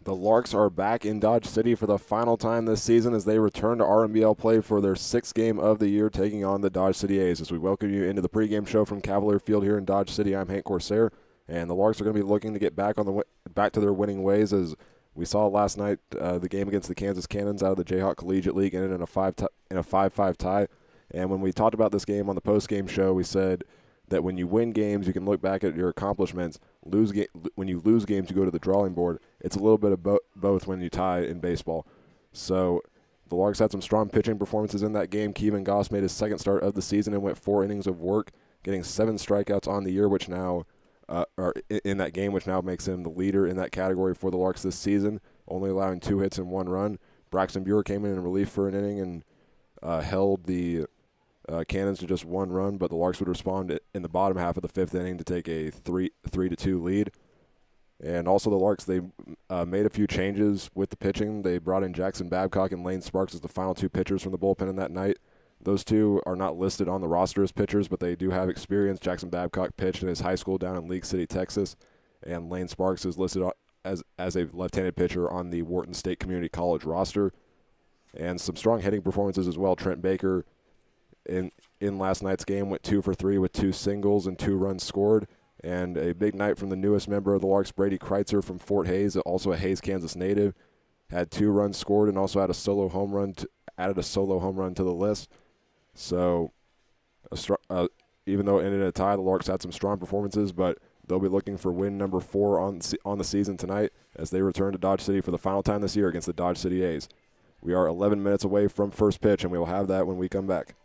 The Larks are back in Dodge City for the final time this season as they return to RMBL play for their sixth game of the year, taking on the Dodge City A's. As we welcome you into the pregame show from Cavalier Field here in Dodge City, I'm Hank Corsair, and the Larks are going to be looking to get back to their winning ways. As we saw last night, the game against the Kansas Cannons out of the Jayhawk Collegiate League ended in a 5-5 tie. And when we talked about this game on the postgame show, we said that when you win games, you can look back at your accomplishments. When you lose games, you go to the drawing board. It's a little bit of both when you tie in baseball. So the Larks had some strong pitching performances in that game. Kevin Goss made his second start of the season and went 4 innings of work, getting 7 strikeouts on the year, which now in that game, which now makes him the leader in that category for the Larks this season, only allowing 2 hits and 1 run. Braxton Buer came in relief for an inning and held the Cannons to just 1 run, but the Larks would respond in the bottom half of the 5th inning to take a 3-2 lead. And also the Larks, they made a few changes with the pitching. They brought in Jackson Babcock and Lane Sparks as the final 2 pitchers from the bullpen in that night. Those 2 are not listed on the roster as pitchers, but they do have experience. Jackson Babcock pitched in his high school down in League City, Texas, and Lane Sparks is listed as a left-handed pitcher on the Wharton State Community College roster. And some strong hitting performances as well. Trent Baker in last night's game went 2 for 3 with 2 singles and 2 runs scored. And a big night from the newest member of the Larks, Brady Kreitzer from Fort Hays, also a Hays, Kansas native, had 2 runs scored and also had added a solo home run to the list. So even though it ended in a tie, the Larks had some strong performances, but they'll be looking for win number 4 on the season tonight as they return to Dodge City for the final time this year against the Dodge City A's. We are 11 minutes away from first pitch, and we will have that when we come back.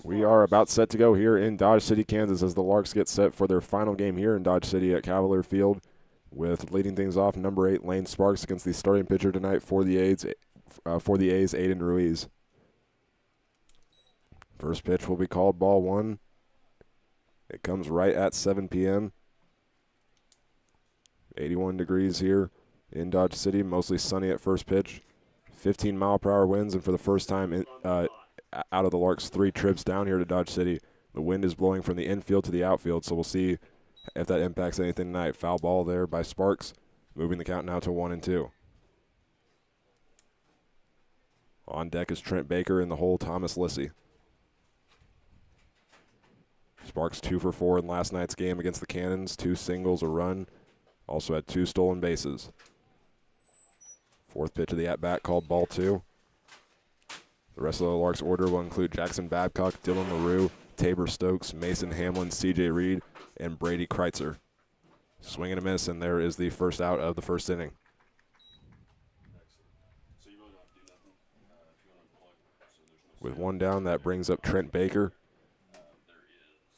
We are about set to go here in Dodge City, Kansas, as the Larks get set for their final game here in Dodge City at Cavalier Field, with leading things off number 8 Lane Sparks against the starting pitcher tonight for the A's, Aiden Ruiz. First pitch will be called ball 1. It comes right at 7 p.m. 81 degrees here in Dodge City, mostly sunny at first pitch. 15-mile-per-hour winds, and for the first time out of the Larks' 3 trips down here to Dodge City, the wind is blowing from the infield to the outfield, so we'll see if that impacts anything tonight. Foul ball there by Sparks, moving the count now to 1-2. On deck is Trent Baker, in the hole Thomas Lissy. Sparks 2 for 4 in last night's game against the Cannons, 2 singles, a run, also had 2 stolen bases. Fourth pitch of the at-bat called ball 2. The rest of the Larks order will include Jackson Babcock, Dylan LaRue, Tabor Stokes, Mason Hamlin, C.J. Reed, and Brady Kreitzer. Swing and a miss, and there is the first out of the first inning. With 1 down, that brings up Trent Baker.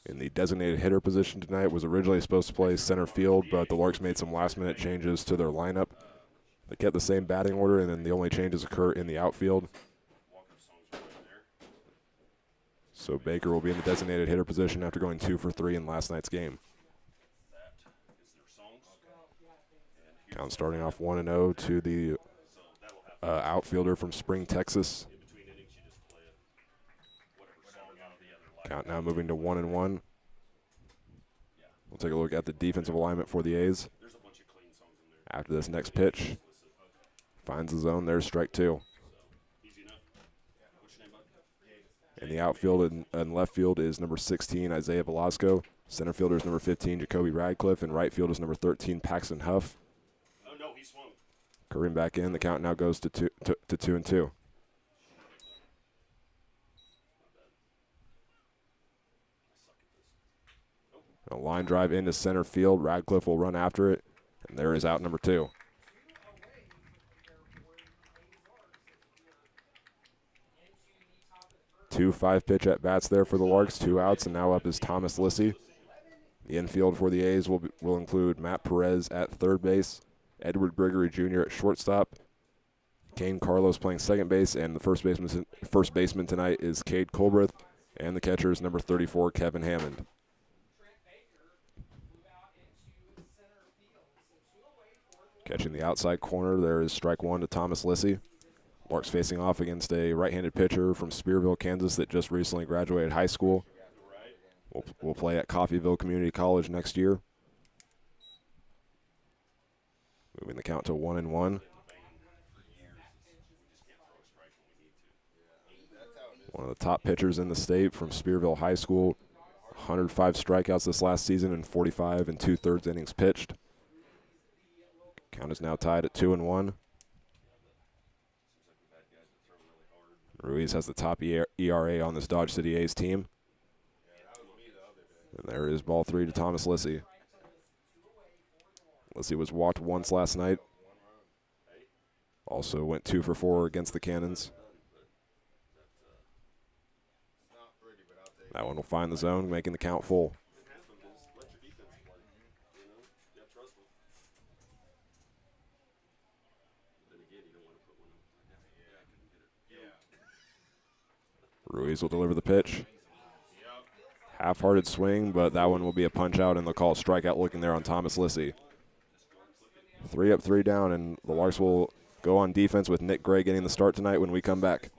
In the designated hitter position tonight, was originally supposed to play center field, but the Larks made some last-minute changes to their lineup. They kept the same batting order, and then the only changes occur in the outfield. So Baker will be in the designated hitter position after going 2 for 3 in last night's game. Count starting off 1-0 to the outfielder from Spring, Texas. Count now moving to 1-1. We'll take a look at the defensive alignment for the A's. After this next pitch, finds the zone. There's strike 2. In the outfield and left field is number 16, Isaiah Velasco. Center fielder is number 15, Jacoby Radcliffe. And right field is number 13, Paxton Huff. Kareem back in. The count now goes to 2-2. A line drive into center field. Radcliffe will run after it. And there is out number 2. 2 5-pitch at-bats there for the Larks, 2 outs, and now up is Thomas Lissy. The infield for the A's will include Matt Perez at third base, Edward Gregory Jr. at shortstop, Kane Carlos playing second base, and the first baseman tonight is Cade Colbreth, and the catcher is number 34, Kevin Hammond. Catching the outside corner, there is strike 1 to Thomas Lissy. Larks facing off against a right-handed pitcher from Spearville, Kansas that just recently graduated high school. We'll play at Coffeyville Community College next year. Moving the count to 1-1. One of the top pitchers in the state from Spearville High School. 105 strikeouts this last season and 45 2/3 innings pitched. Count is now tied at 2-1. Ruiz has the top ERA on this Dodge City A's team. And there is ball 3 to Thomas Lissy. Lissy was walked once last night. Also went 2 for 4 against the Cannons. That one will find the zone, making the count full. Ruiz will deliver the pitch. Half-hearted swing, but that one will be a punch-out, and they'll call a strikeout looking there on Thomas Lissy. 3 up, 3 down, and the Larks will go on defense with Nick Gray getting the start tonight when we come back.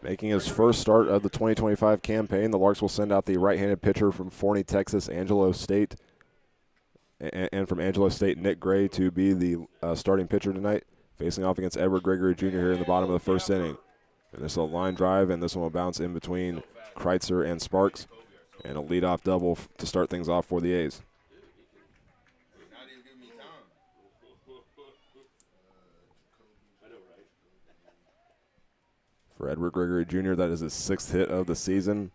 Making his first start of the 2025 campaign, the Larks will send out the right-handed pitcher from Forney, Texas, Angelo State, and from Angelo State, Nick Gray, to be the starting pitcher tonight, facing off against Edward Gregory Jr. here in the bottom of the first inning. And this is a line drive, and this one will bounce in between Kreitzer and Sparks, and a leadoff double to start things off for the A's. For Edward Gregory Jr., that is his 6th hit of the season,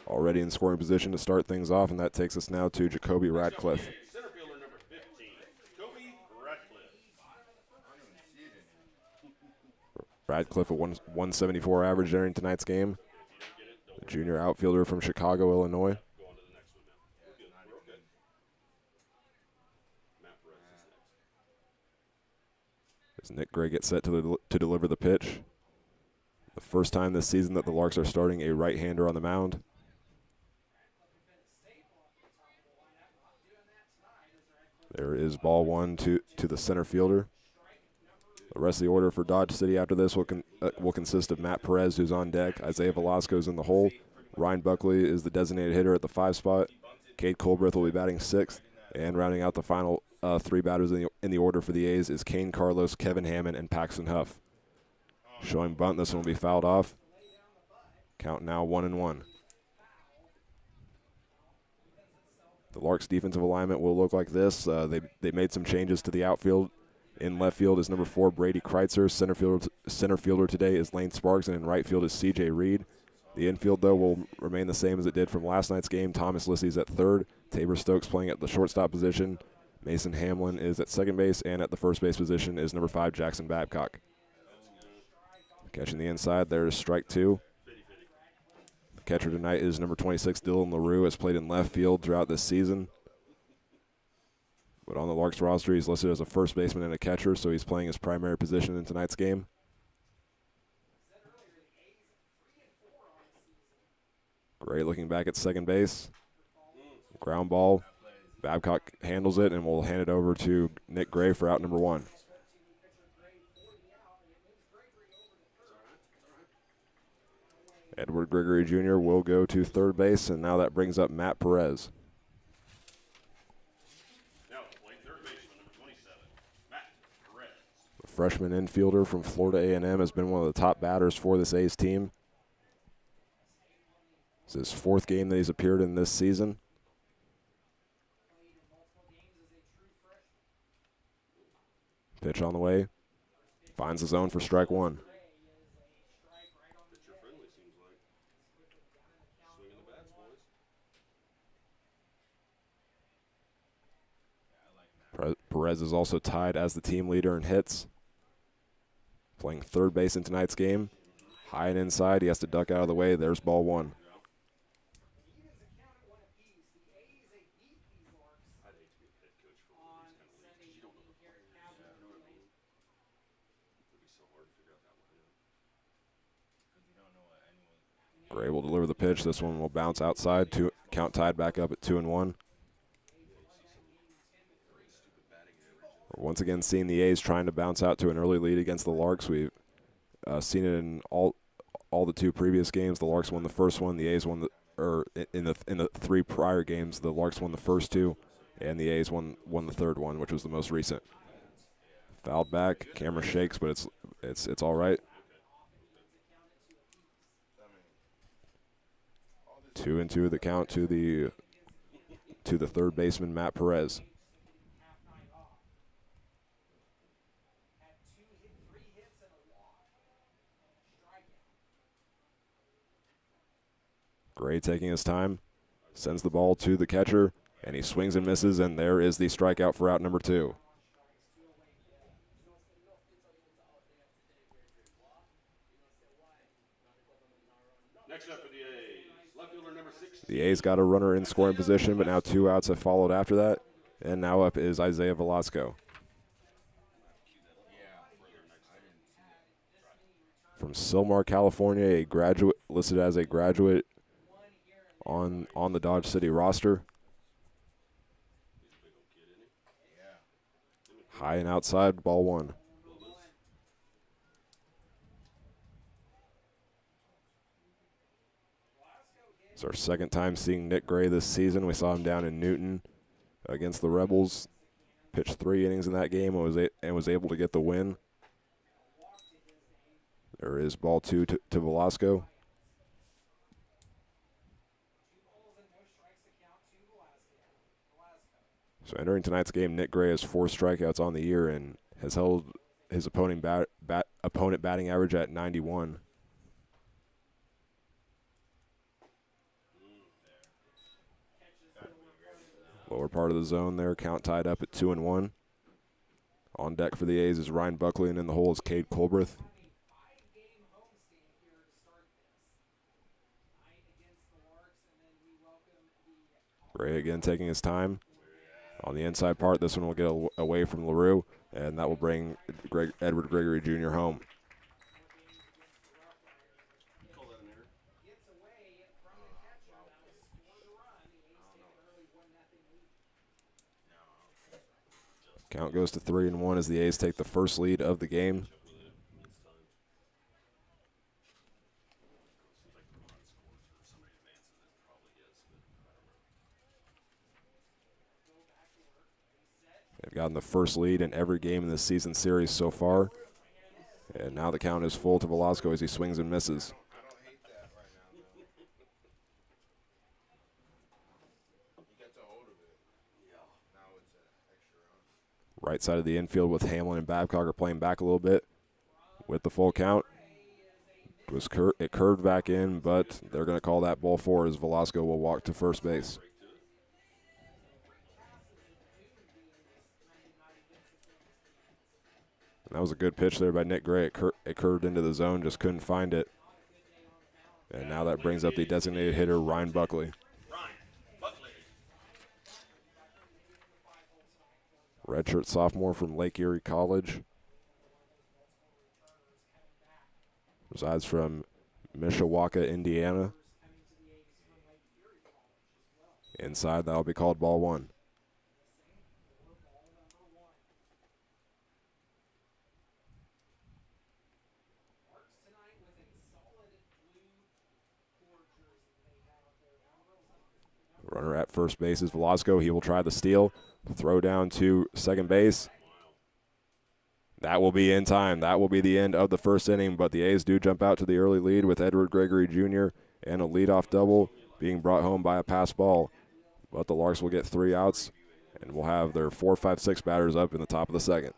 already in scoring position to start things off, and that takes us now to Jacoby Radcliffe. Center fielder number 15, Jacoby Radcliffe. Radcliffe, a 174 average during tonight's game. The junior outfielder from Chicago, Illinois. As Nick Gray gets set to deliver the pitch. The first time this season that the Larks are starting a right-hander on the mound. There is ball one to the center fielder. The rest of the order for Dodge City after this will consist of Matt Perez, who's on deck. Isaiah Velasco's in the hole. Ryan Buckley is the designated hitter at the 5 spot. Cade Colbreth will be batting 6th. And rounding out the final 3 batters in the order for the A's is Kane Carlos, Kevin Hammond, and Paxton Huff. Showing bunt, this one will be fouled off. Count now 1-1. The Larks' defensive alignment will look like this. They made some changes to the outfield. In left field is number 4, Brady Kreitzer. Center fielder today is Lane Sparks, and in right field is C.J. Reed. The infield, though, will remain the same as it did from last night's game. Thomas Lissey's at 3rd. Tabor Stokes playing at the shortstop position. Mason Hamlin is at 2nd base, and at the first base position is number 5, Jackson Babcock. Catching the inside, there is strike 2. The catcher tonight is number 26, Dylan LaRue, has played in left field throughout this season. But on the Larks roster, he's listed as a first baseman and a catcher, so he's playing his primary position in tonight's game. Gray looking back at 2nd base. Ground ball. Babcock handles it and will hand it over to Nick Gray for out number 1. Edward Gregory Jr. will go to 3rd base, and now that brings up Matt Perez. Now playing third baseman, number 27, Matt Perez. The freshman infielder from Florida A&M has been one of the top batters for this A's team. It's his 4th game that he's appeared in this season. Pitch on the way. Finds the zone for strike 1. Perez is also tied as the team leader in hits. Playing 3rd base in tonight's game. High and inside, he has to duck out of the way. There's ball 1. Gray will deliver the pitch. This one will bounce outside. Count tied back up at 2-1. We're once again seeing the A's trying to bounce out to an early lead against the Larks. We've seen it in all the 2 previous games. The Larks won the first one. The A's won in the 3 prior games. The Larks won the first 2, and the A's won the 3rd one, which was the most recent. Fouled back. Camera shakes, but it's all right. 2-2 the count to the third baseman, Matt Perez. Gray taking his time, sends the ball to the catcher, and he swings and misses, and there is the strikeout for out number 2. Next up for the A's, left fielder number 16. The A's got a runner in scoring position, but now 2 outs have followed after that, and now up is Isaiah Velasco. From Sylmar, California, a graduate, listed as a graduate on the Dodge City roster. High and outside, ball 1. It's our second time seeing Nick Gray this season. We saw him down in Newton against the Rebels. Pitched 3 innings in that game and was able to get the win. There is ball 2 to Velasco. So entering tonight's game, Nick Gray has 4 strikeouts on the year and has held his opponent batting average at 91. Lower part of the zone there, count tied up at 2-1. On deck for the A's is Ryan Buckley, and in the hole is Cade Colbreth. Gray again taking his time. On the inside part, this one will get away from LaRue, and that will bring Edward Gregory Jr. home. Count goes to 3-1 as the A's take the first lead of the game. They've gotten the first lead in every game in this season series so far. And now the count is full to Velasco as he swings and misses. Right side of the infield with Hamlin and Babcock are playing back a little bit with the full count. It curved back in, but they're going to call that ball 4 as Velasco will walk to first base. And that was a good pitch there by Nick Gray. It curved into the zone, just couldn't find it. And now that brings up the designated hitter, Ryan Buckley. Redshirt sophomore from Lake Erie College. Resides from Mishawaka, Indiana. Inside, that'll be called ball 1. Runner at first base is Velasco. He will try the steal. Throw down to second base. That will be in time. That will be the end of the first inning, but the A's do jump out to the early lead with Edward Gregory Jr. and a leadoff double being brought home by a pass ball. But the Larks will get 3 outs and will have their 4, 5, 6 batters up in the top of the second.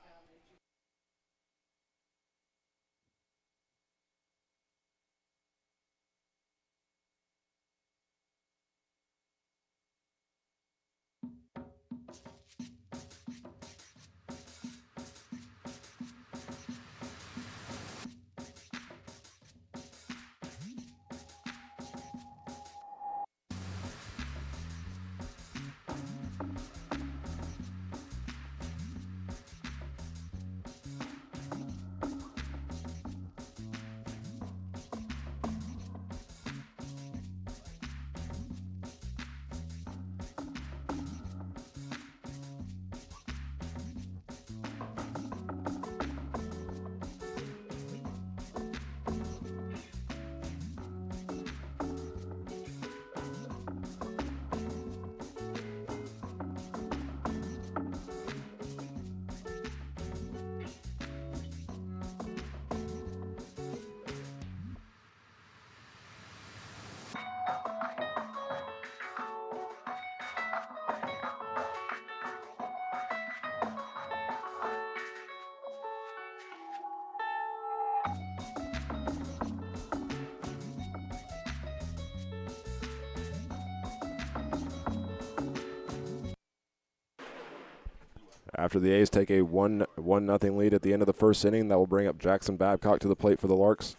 After the A's take a 1-0 lead at the end of the first inning, that will bring up Jackson Babcock to the plate for the Larks.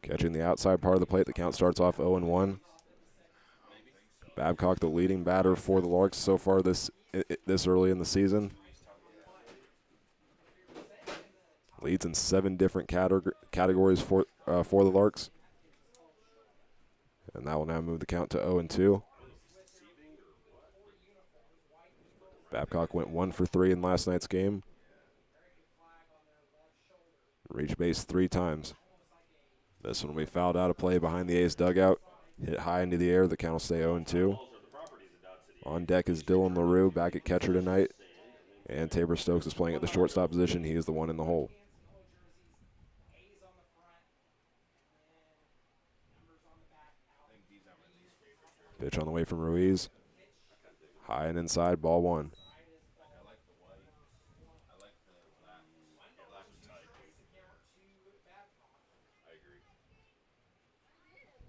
Catching the outside part of the plate, the count starts off 0-1. Babcock, the leading batter for the Larks so far this early in the season. Leads in 7 different categories for the Larks. And that will now move the count to 0-2. Babcock went 1 for 3 in last night's game. Reached base 3 times. This one will be fouled out of play behind the A's dugout. Hit high into the air. The count will stay 0-2. On deck is Dylan LaRue back at catcher tonight. And Tabor Stokes is playing at the shortstop position. He is the one in the hole. Pitch on the way from Ruiz. High and inside, ball 1.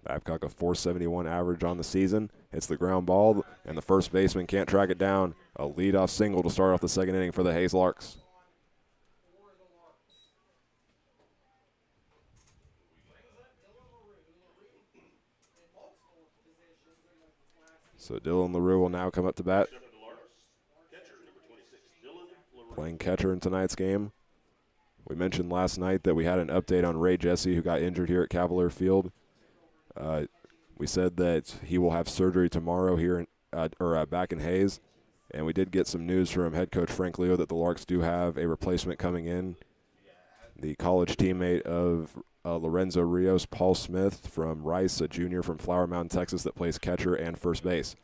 Babcock a .471 average on the season. Hits the ground ball, and the first baseman can't track it down. A leadoff single to start off the second inning for the Hayes Larks. So Dylan LaRue will now come up to bat. Playing catcher in tonight's game. We mentioned last night that we had an update on Ray Jesse, who got injured here at Cavalier Field. We said that he will have surgery tomorrow here back in Hayes, and we did get some news from head coach Frank Leo that the Larks do have a replacement coming in. The college teammate of Lorenzo Rios, Paul Smith from Rice, a junior from Flower Mound, Texas, that plays catcher and first base.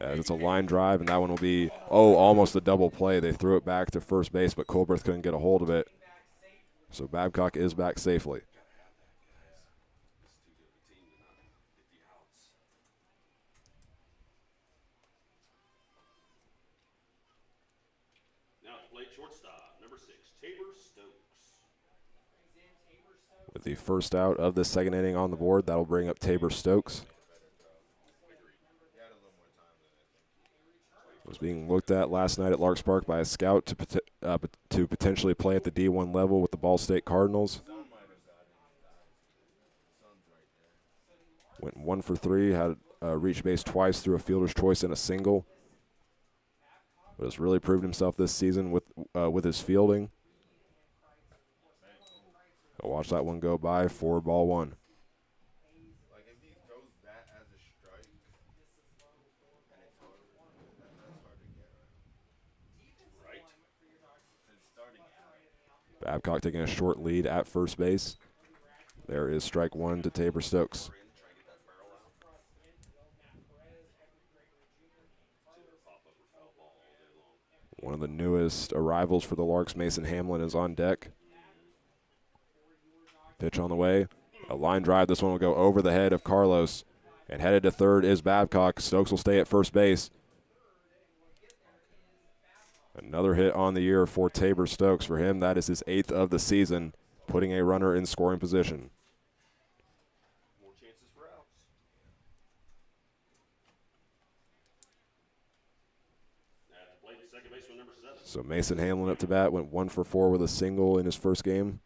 It's a line drive, and that one will be, almost a double play. They threw it back to first base, but Colberth couldn't get a hold of it. So Babcock is back safely. Shortstop, number 6, Tabor Stokes. With the first out of the second inning on the board, that'll bring up Tabor Stokes. Was being looked at last night at Larks Park by a scout to potentially play at the D1 level with the Ball State Cardinals. Went 1 for 3, had reached base twice through a fielder's choice and a single. But has really proved himself this season with his fielding. I'll watch that one go by for ball 1. Babcock taking a short lead at first base. There is strike 1 to Tabor Stokes. One of the newest arrivals for the Larks, Mason Hamlin, is on deck. Pitch on the way. A line drive. This one will go over the head of Carlos. And headed to third is Babcock. Stokes will stay at first base. Another hit on the year for Tabor Stokes. For him, that is his 8th of the season, putting a runner in scoring position. More chances for outs. At the plate, second baseman, number 7. So Mason Hamlin up to bat, went 1 for 4 with a single in his first game.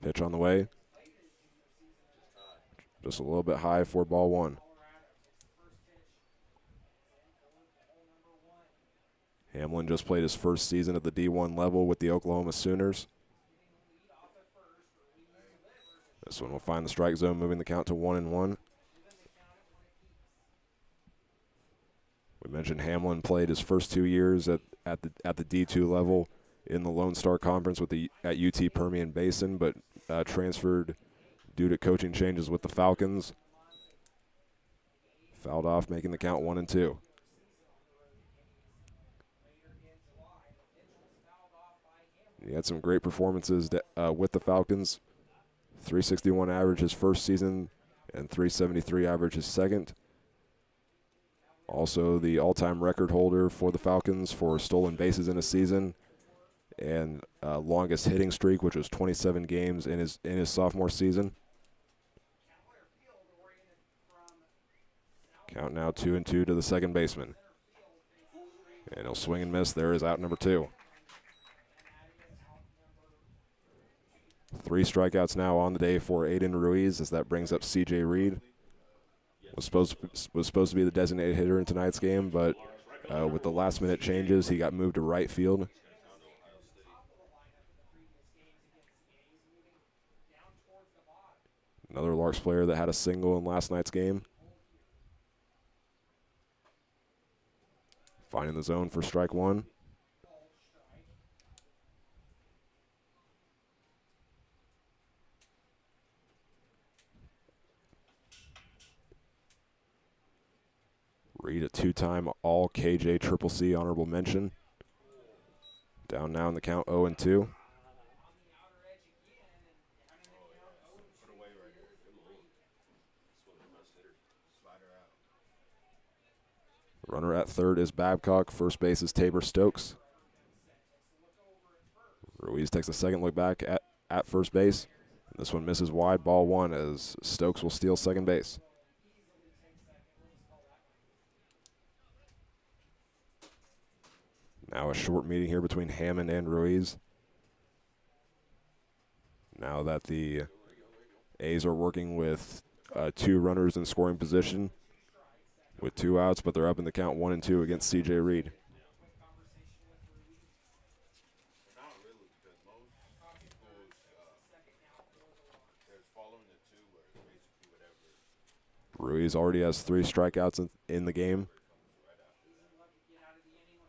Pitch on the way. Just a little bit high for ball 1. Hamlin just played his first season at the D1 level with the Oklahoma Sooners. This one will find the strike zone, moving the count to 1-1. We mentioned Hamlin played his first 2 years at the D2 level in the Lone Star Conference at UT Permian Basin, but transferred due to coaching changes with the Falcons. Fouled off, making the count 1-2. He had some great performances with the Falcons. 361 average his first season and 373 average his second. Also the all-time record holder for the Falcons for stolen bases in a season and longest hitting streak, which was 27 games in his sophomore season. Count now 2-2 to the second baseman. And he'll swing and miss. There is out number 2. 3 strikeouts now on the day for Aiden Ruiz, as that brings up C.J. Reed. Was supposed to be the designated hitter in tonight's game, but with the last-minute changes, he got moved to right field. Another Larks player that had a single in last night's game. Finding the zone for strike 1. Reed, a 2-time all KJ Triple C honorable mention. Down now in the count 0-2. Runner at third is Babcock. First base is Tabor Stokes. Ruiz takes a second look back at first base. This one misses wide, ball 1, as Stokes will steal second base. Now a short meeting here between Hammond and Ruiz. Now that the A's are working with 2 runners in scoring position with 2 outs, but they're up in the count 1-2 against C.J. Reed. Ruiz already has 3 strikeouts in the game.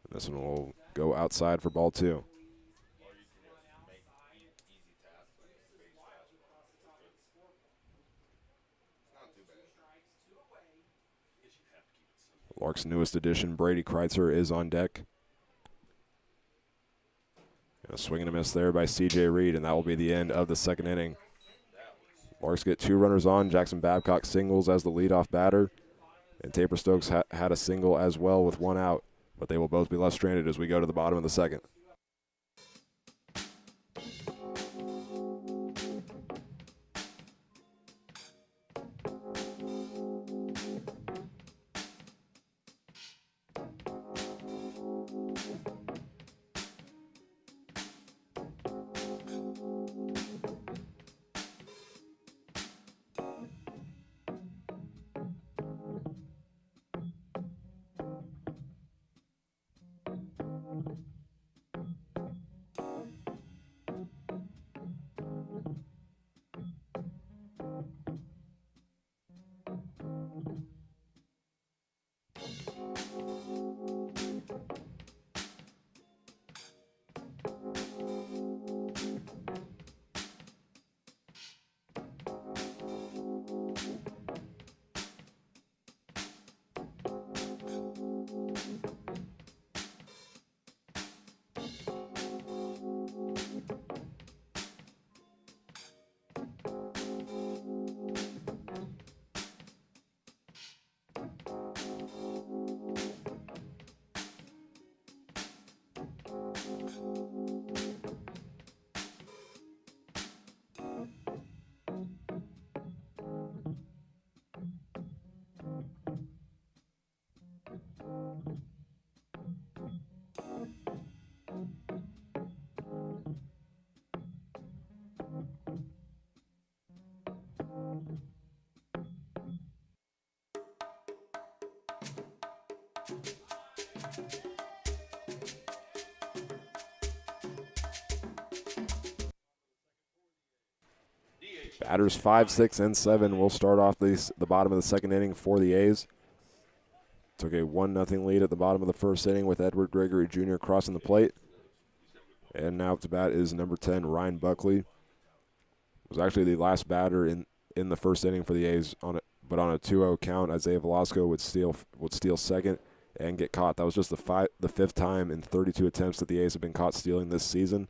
And this one will go outside for ball 2. Larks' newest addition, Brady Kreitzer, is on deck. And a swing and a miss there by C.J. Reed, and that will be the end of the second inning. Larks get 2 runners on. Jackson Babcock singles as the leadoff batter. And Tabor Stokes had a single as well with 1 out. But they will both be left stranded as we go to the bottom of the second. Batters 5, 6, and 7 will start off the bottom of the second inning for the A's. Took a 1-0 lead at the bottom of the first inning with Edward Gregory Jr. crossing the plate. And now up to bat is number 10, Ryan Buckley. Was actually the last batter in the first inning for the A's, but on a 2-0 count, Isaiah Velasco would steal second and get caught. That was just the 5th time in 32 attempts that the A's have been caught stealing this season.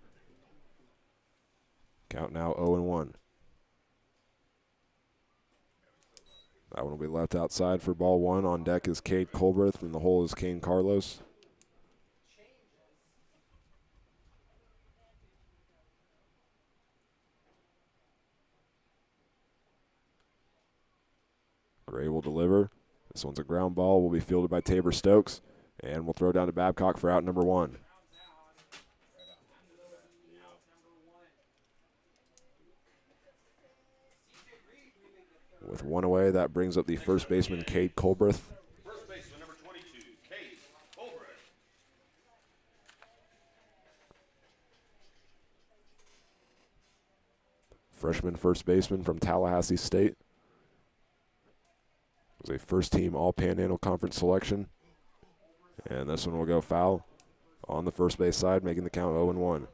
Count now 0-1. That one will be left outside for ball 1. On deck is Cade Colbreth, and the hole is Kane Carlos. deliver. This one's a ground ball. Will be fielded by Tabor Stokes. And we'll throw down to Babcock for out number 1. With 1 away, that brings up the first baseman, Cade Colbreth. First baseman, number 22, Cade Colbreth. Freshman first baseman from Tallahassee State. Was a first-team All-Panhandle Conference selection. And this one will go foul on the first base side, making the count 0-1.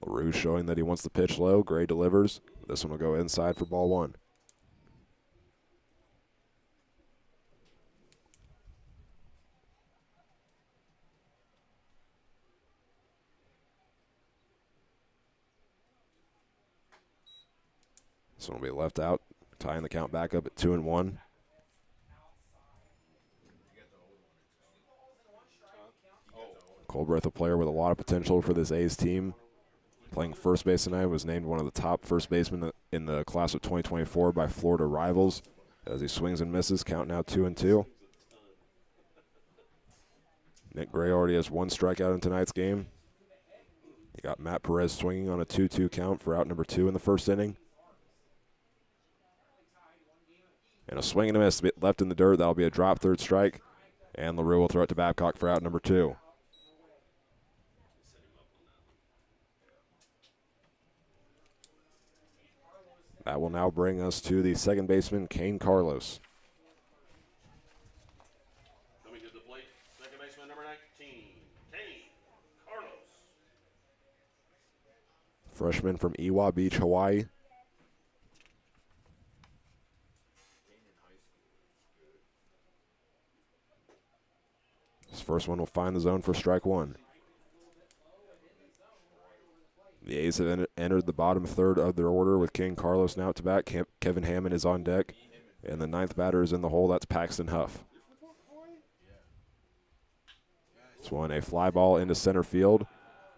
LaRue showing that he wants the pitch low. Gray delivers. This one will go inside for ball 1. This one will be left out, tying the count back up at 2-1. Colbreth, a player with a lot of potential for this A's team. Playing first base tonight, was named one of the top first basemen in the class of 2024 by Florida Rivals. As he swings and misses, count now 2-2. Nick Gray already has 1 strikeout in tonight's game. You got Matt Perez swinging on a 2-2 count for out number 2 in the first inning. And a swing and a miss left in the dirt. That'll be a drop, 3rd strike. And LaRue will throw it to Babcock for out number 2. That will now bring us to the second baseman, Kane Carlos. Coming to the plate, second baseman, number 19, Cade Carlos. Freshman from Ewa Beach, Hawaii. This first one will find the zone for strike 1. The A's have entered the bottom third of their order with King Carlos now to bat. Kevin Hammond is on deck. And the 9th batter is in the hole. That's Paxton Huff. This one, a fly ball into center field.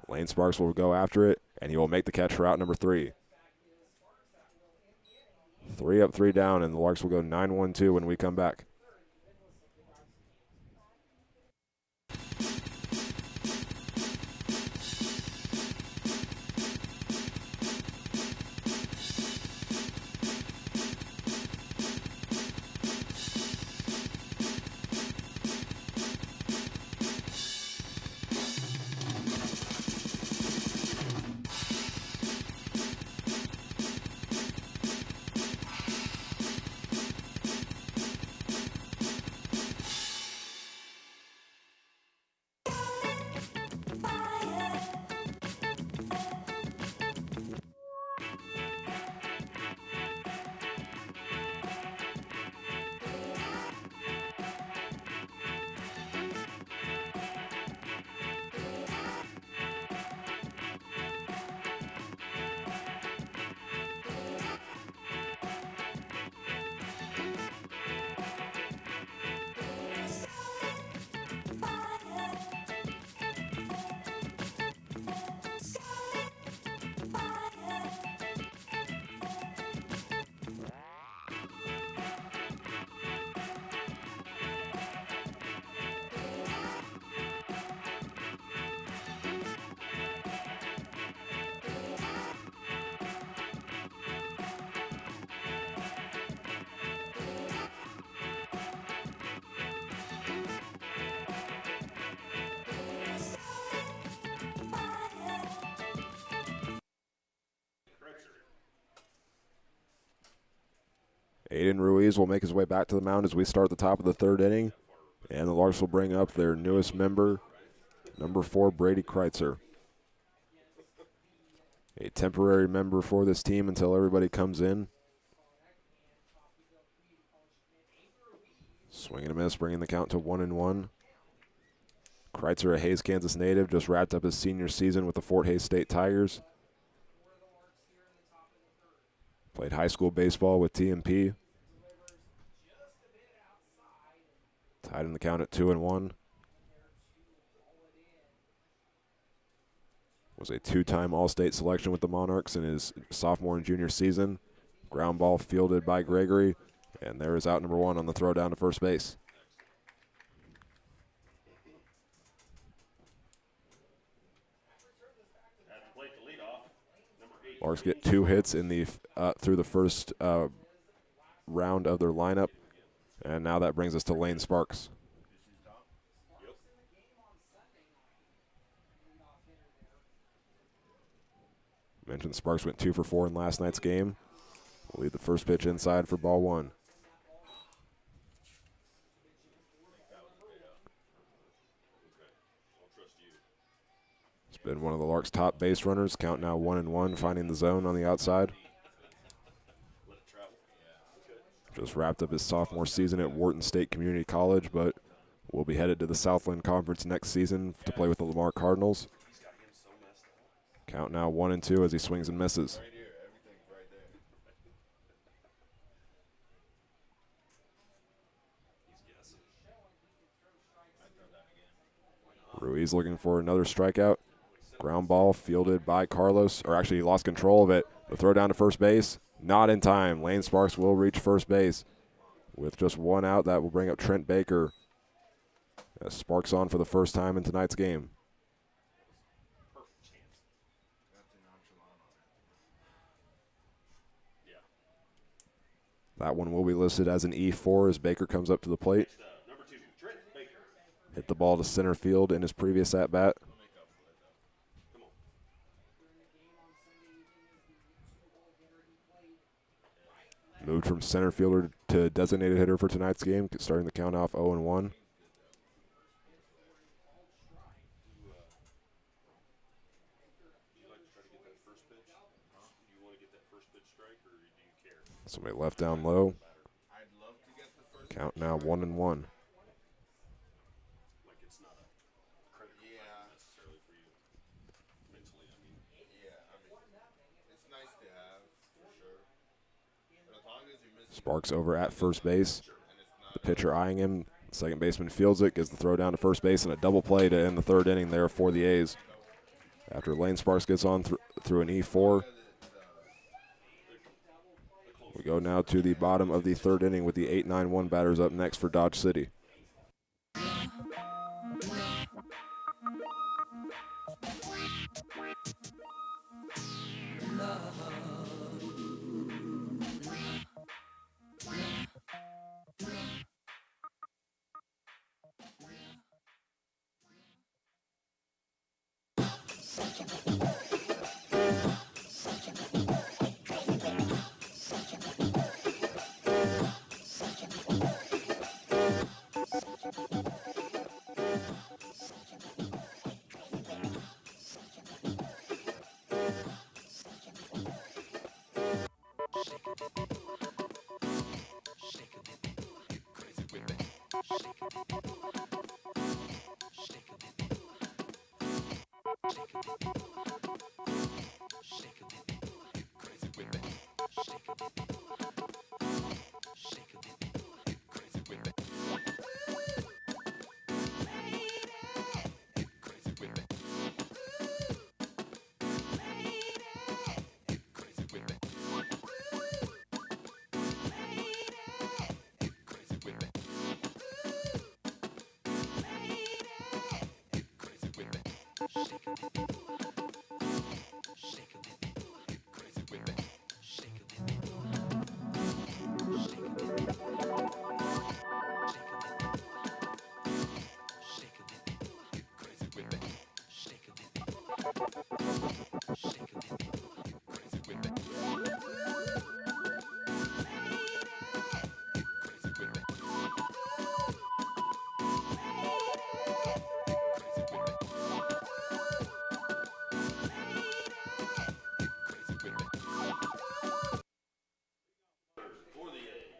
Lane Sparks will go after it, and he will make the catch for out number 3. 3 up, 3 down, and the Larks will go 9-1-2 when we come back. Aiden Ruiz will make his way back to the mound as we start the top of the 3rd inning. And the Larks will bring up their newest member, number 4, Brady Kreitzer. A temporary member for this team until everybody comes in. Swing and a miss, bringing the count to 1-1. Kreitzer, a Hays, Kansas native, just wrapped up his senior season with the Fort Hays State Tigers. Played high school baseball with TMP. Tied in the count at 2-1. Was a two-time All-State selection with the Monarchs in his sophomore and junior season. Ground ball fielded by Gregory, and there is out number 1 on the throw down to first base. At the plate to lead off, number 8. Larks get 2 hits in the through the first round of their lineup, and now that brings us to Lane Sparks. Mentioned Sparks went 2 for 4 in last night's game. Will lead the first pitch inside for ball 1. It's been one of the Larks' top base runners. Count now 1-1, finding the zone on the outside. Just wrapped up his sophomore season at Wharton State Community College, but will be headed to the Southland Conference next season to play with the Lamar Cardinals. Count now 1-2 as he swings and misses. Ruiz looking for another strikeout. Ground ball fielded by Carlos, or actually he lost control of it. The throw down to first base, not in time. Lane Sparks will reach first base. With just 1 out, that will bring up Trent Baker. As Sparks on for the first time in tonight's game. That one will be listed as an E4 as Baker comes up to the plate. Number 2, Trent Baker. Hit the ball to center field in his previous at-bat. Moved from center fielder to designated hitter for tonight's game, starting the count off 0-1. Somebody left down low. Count now 1-1. Sparks over at first base. The pitcher eyeing him. Second baseman fields it, gives the throw down to first base, and a double play to end the third inning there for the A's. After Lane Sparks gets on through an E4. We go now to the bottom of the third inning with the 8-9-1 batters up next for Dodge City.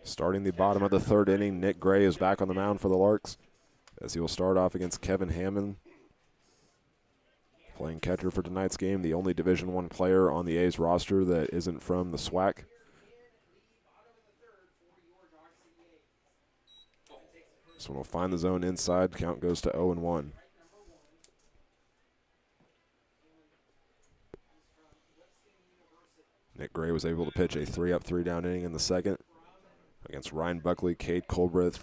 Starting the bottom of the third inning, Nick Gray is back on the mound for the Larks as he will start off against Kevin Hammond. Playing catcher for tonight's game, the only Division I player on the A's roster that isn't from the SWAC. This one will find the zone inside. Count goes to 0-1. Nick Gray was able to pitch a 3-up, 3-down inning in the second against Ryan Buckley, Cade Colbreth,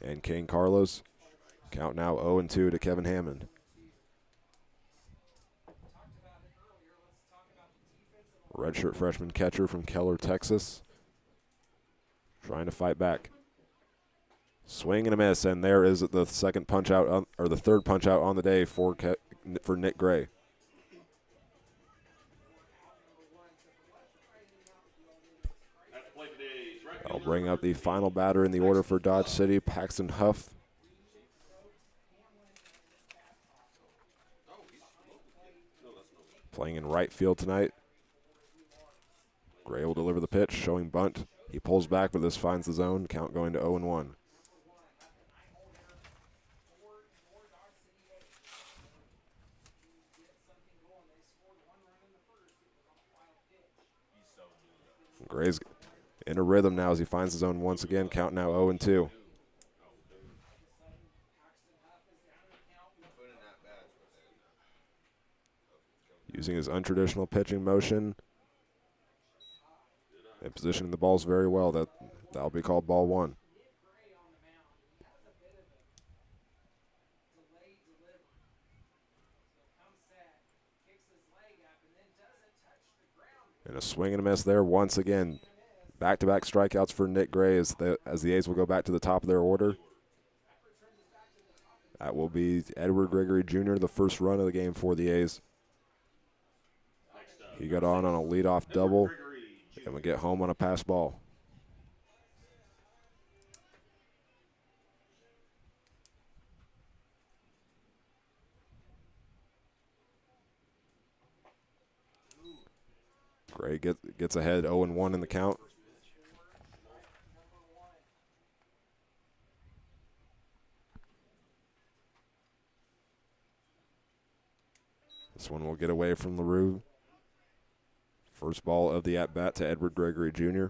and Kane Carlos. Count now 0-2 to Kevin Hammond. Redshirt freshman catcher from Keller, Texas, trying to fight back. Swing and a miss, and there is the second punch out, or the third punch out on the day for Nick Gray. I'll bring up the final batter in the order for Dodge City, Paxton Huff. Playing in right field tonight. Gray will deliver the pitch, showing bunt. He pulls back, but this finds the zone. Count going to 0-1. Gray's in a rhythm now as he finds the zone once again. Count now 0-2. Using his untraditional pitching motion and positioning the balls very well. That'll be called ball one. And a swing and a miss there once again. Back-to-back strikeouts for Nick Gray as the A's will go back to the top of their order. That will be Edward Gregory Jr., the first run of the game for the A's. He got on a leadoff double and would get home on a pass ball. Gray gets ahead 0-1 in the count. This one will get away from LaRue. First ball of the at-bat to Edward Gregory Jr.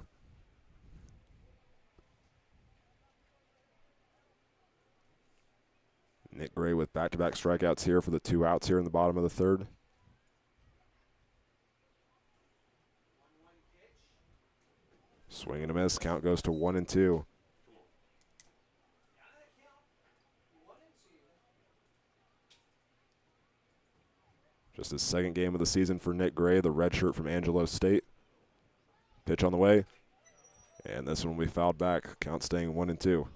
Nick Gray with back-to-back strikeouts here for the 2 outs here in the bottom of the third. Swing and a miss. Count goes to 1-2. Just his second game of the season for Nick Gray, the redshirt from Angelo State. Pitch on the way. And this one will be fouled back. Count staying 1-2.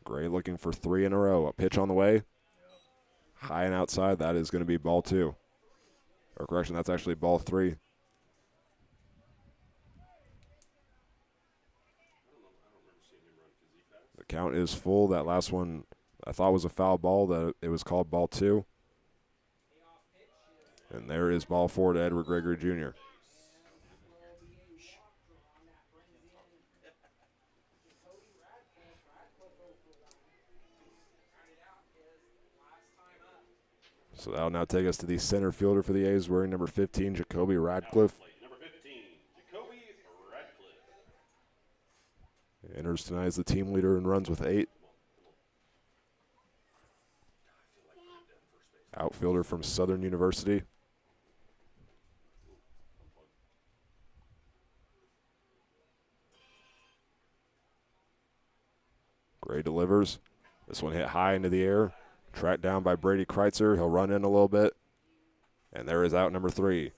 Gray looking for 3 in a row. A pitch on the way. High and outside. That is going to be ball 2. Or correction, that's actually ball 3. The count is full. That last one I thought was a foul ball. That it was called ball 2. And there is ball 4 to Edward Gregory Jr. So that'll now take us to the center fielder for the A's, wearing number 15, Jacoby Radcliffe. Number 15, Jacoby Radcliffe. Enters tonight as the team leader and runs with 8. Outfielder from Southern University. Gray delivers. This one hit high into the air. Tracked down by Brady Kreitzer. He'll run in a little bit. And there is out number 3.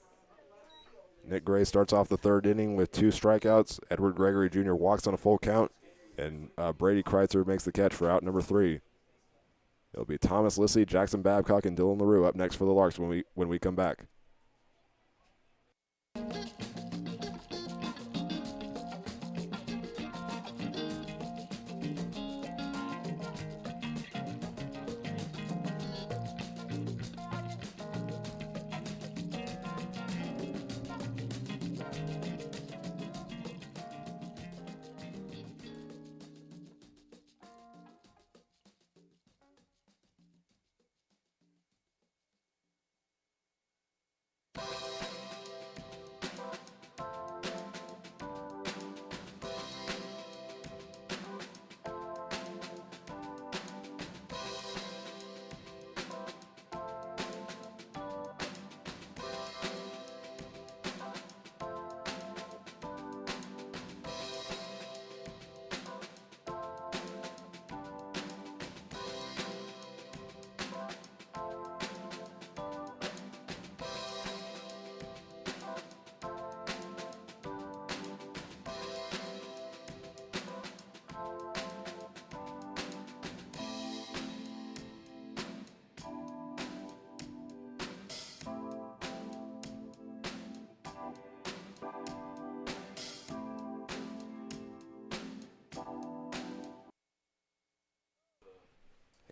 Nick Gray starts off the third inning with 2 strikeouts. Edward Gregory Jr. walks on a full count. And Brady Kreitzer makes the catch for out number 3. It'll be Thomas Lissy, Jackson Babcock, and Dylan LaRue up next for the Larks when we come back.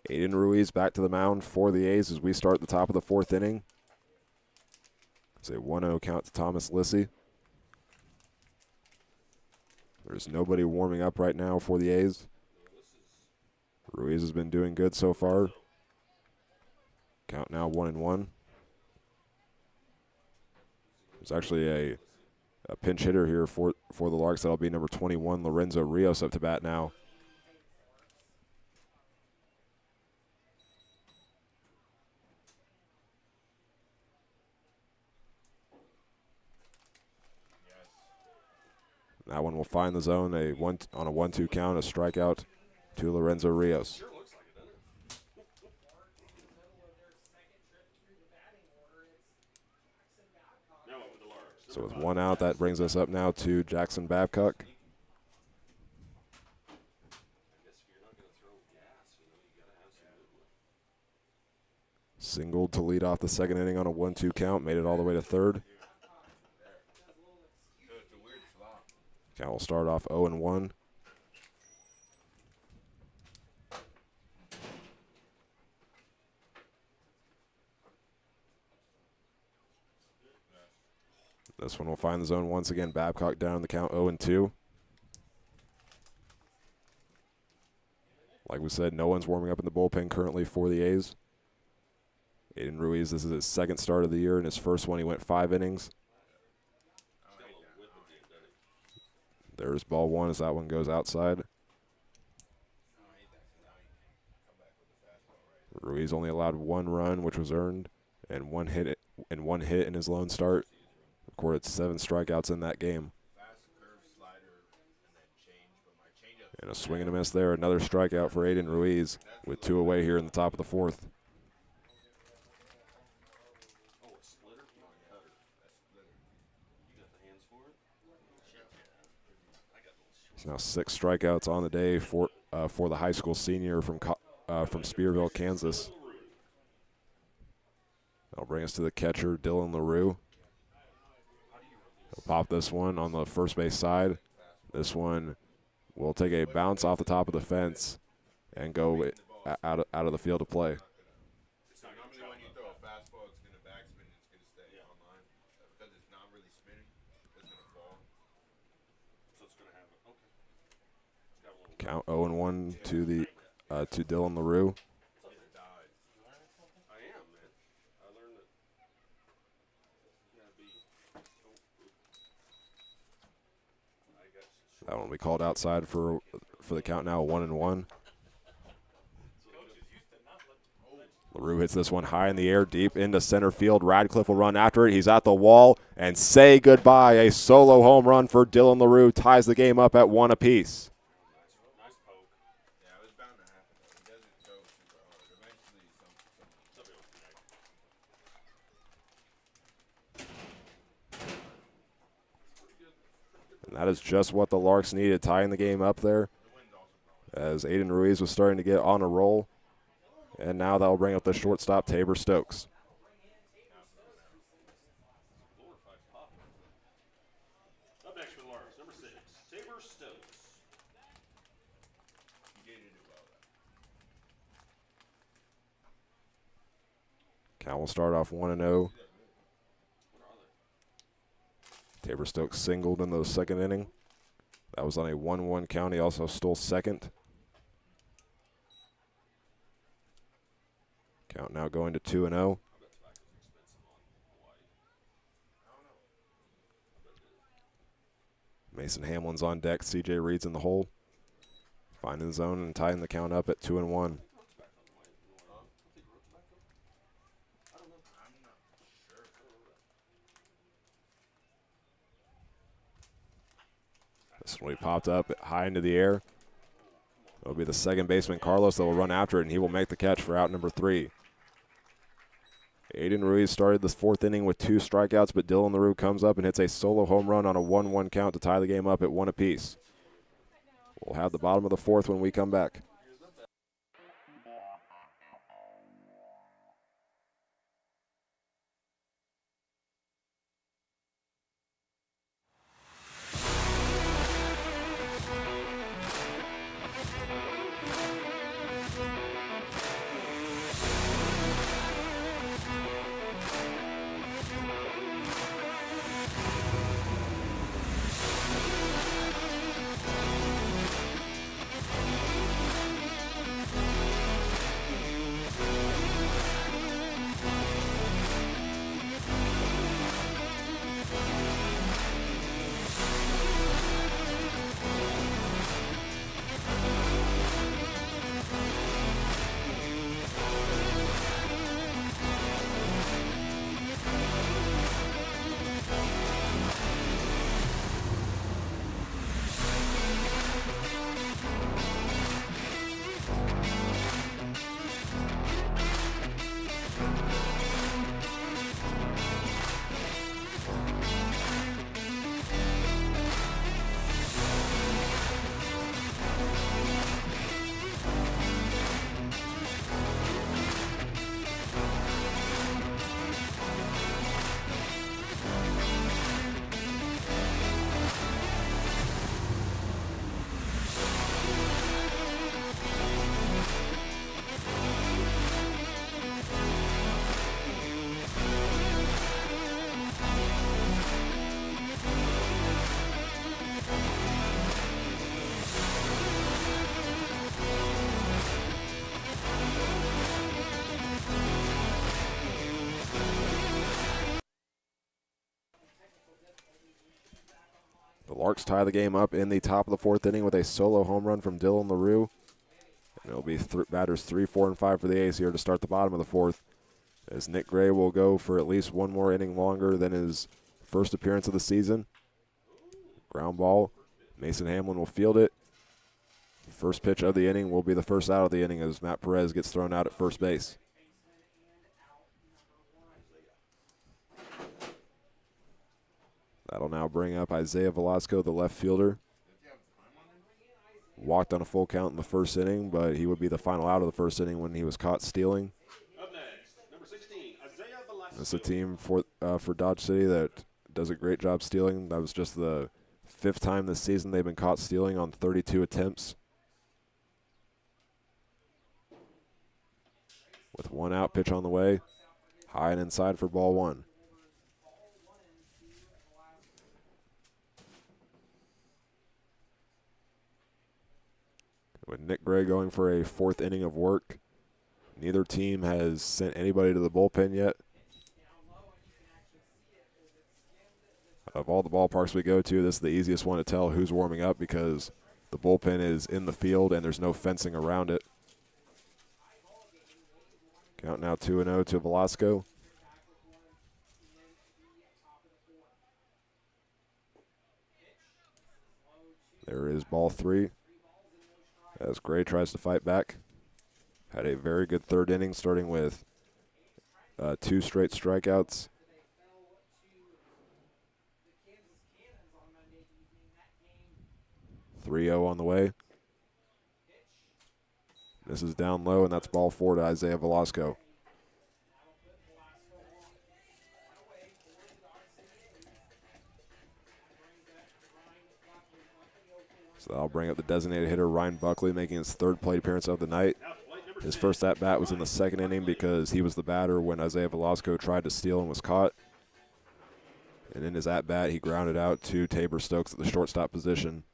Aiden Ruiz back to the mound for the A's as we start the top of the 4th inning. It's a 1-0 count to Thomas Lissy. There's nobody warming up right now for the A's. Ruiz has been doing good so far. Count now 1-1. There's actually a pinch hitter here for the Larks. That'll be number 21, Lorenzo Rios, up to bat now. That one will find the zone, on a 1-2 count, a strikeout to Lorenzo Rios. So with 1 out, that brings us up now to Jackson Babcock. Singled to lead off the 2nd inning on a 1-2 count, made it all the way to 3rd. Count will start off 0-1. This one will find the zone once again. Babcock down the count 0-2. Like we said, no one's warming up in the bullpen currently for the A's. Aiden Ruiz, this is his 2nd start of the year. In his first one, he went 5 innings. There's ball 1 as that one goes outside. Ruiz only allowed 1 run, which was earned, and one hit in his lone start. Recorded 7 strikeouts in that game. And a swing and a miss there. Another strikeout for Aiden Ruiz with 2 away here in the top of the 4th. It's now 6 strikeouts on the day for the high school senior from Spearville, Kansas. That'll bring us to the catcher, Dylan LaRue. He'll pop this one on the first base side. This one will take a bounce off the top of the fence and go out of the field of play. Normally when you throw a fastball, it's going to backspin, it's going to stay on line. Because it's not really spinning, it's going to fall. So it's going to have okay. Count 0-1 to Dylan LaRue. I am, man. I learned that you got to be. I got you. That one will be called outside for the count now, 1-1. LaRue hits this one high in the air, deep into center field. Radcliffe will run after it. He's at the wall, and say goodbye. A solo home run for Dylan LaRue ties the game up at 1 apiece. Nice poke. Yeah, it was bound to happen. He doesn't go super hard. Eventually, Somebody will connect. And that is just what the Larks needed, tying the game up there as Aiden Ruiz was starting to get on a roll. And now that will bring up the shortstop, Tabor Stokes. Up next for the Larks, number 6, Tabor Stokes. Count will start off 1-0. Tabor Stokes singled in the 2nd inning. That was on a 1-1 count. He also stole 2nd. Count now going to 2-0. Mason Hamlin's on deck. CJ Reed's in the hole. Finding the zone and tying the count up at 2-1. This one he popped up high into the air. It'll be the 2nd baseman, Carlos, that will run after it, and he will make the catch for out number 3. Aiden Ruiz started this 4th inning with 2 strikeouts, but Dylan LaRue comes up and hits a solo home run on a 1-1 count to tie the game up at 1 apiece. We'll have the bottom of the 4th when we come back. Larks tie the game up in the top of the fourth inning with a solo home run from Dylan LaRue. And it'll be batters 3, 4, and 5 for the A's here to start the bottom of the fourth, as Nick Gray will go for at least one more inning longer than his first appearance of the season. Ground ball. Mason Hamlin will field it. First pitch of the inning will be the first out of the inning as Matt Perez gets thrown out at first base. That'll now bring up Isaiah Velasco, the left fielder. Walked on a full count in the first inning, but he would be the final out of the first inning when he was caught stealing. Up next, number 16, Isaiah Velasco. It's a team for Dodge City that does a great job stealing. That was just the 5th time this season they've been caught stealing on 32 attempts. With 1 out, pitch on the way. High and inside for ball 1. With Nick Gray going for a 4th inning of work. Neither team has sent anybody to the bullpen yet. Of all the ballparks we go to, this is the easiest one to tell who's warming up because the bullpen is in the field and there's no fencing around it. Count now 2-0 to Velasco. There is ball 3. As Gray tries to fight back. Had a very good 3rd inning, starting with 2 straight strikeouts. .30 on the way. This is down low, and that's ball 4 to Isaiah Velasco. So that'll bring up the designated hitter, Ryan Buckley, making his 3rd plate appearance of the night. His first at-bat was in the 2nd inning because he was the batter when Isaiah Velasco tried to steal and was caught. And in his at-bat, he grounded out to Tabor Stokes at the shortstop position.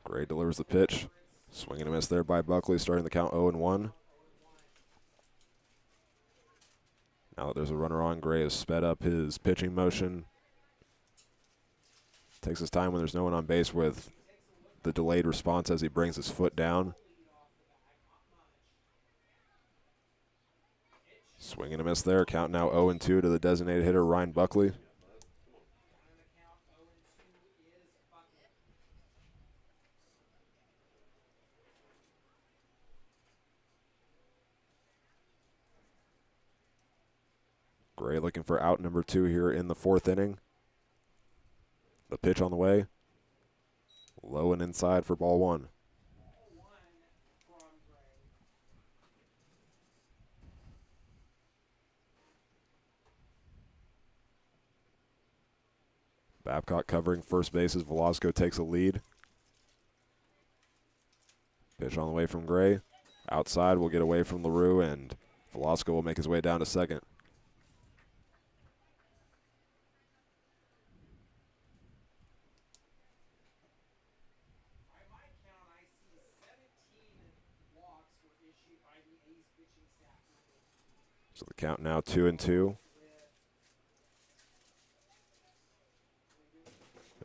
Gray delivers the pitch. Swing and a miss there by Buckley, starting the count 0-1. Now that there's a runner on, Gray has sped up his pitching motion. Takes his time when there's no one on base with the delayed response as he brings his foot down. Swing and a miss there. Count now 0-2 to the designated hitter, Ryan Buckley. Gray looking for out number 2 here in the 4th inning. The pitch on the way. Low and inside for ball 1. Babcock covering first base as Velasco takes a lead. Pitch on the way from Gray. Outside will get away from LaRue, and Velasco will make his way down to second. So the count now 2-2.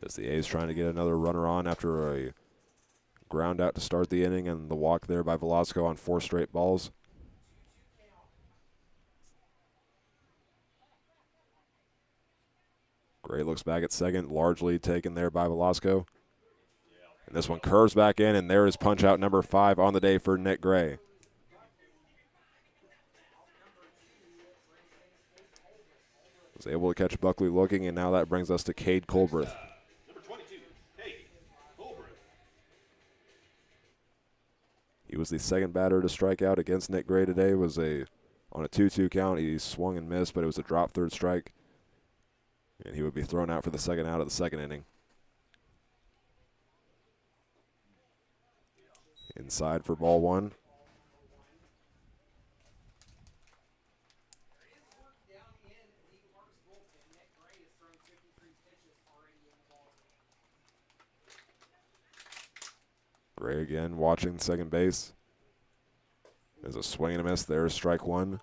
As the A's trying to get another runner on after a ground out to start the inning and the walk there by Velasco on 4 straight balls. Gray looks back at second, largely taken there by Velasco. And this one curves back in, and there is punch out number 5 on the day for Nick Gray. Was able to catch Buckley looking, and now that brings us to Cade Colbreth. Number 22, Cade Colbreth. He was the 2nd batter to strike out against Nick Gray today. Was on a 2-2 count. He swung and missed, but it was a drop 3rd strike. And he would be thrown out for the 2nd out of the 2nd inning. Inside for ball 1. Gray again watching second base. There's a swing and a miss. There's strike one.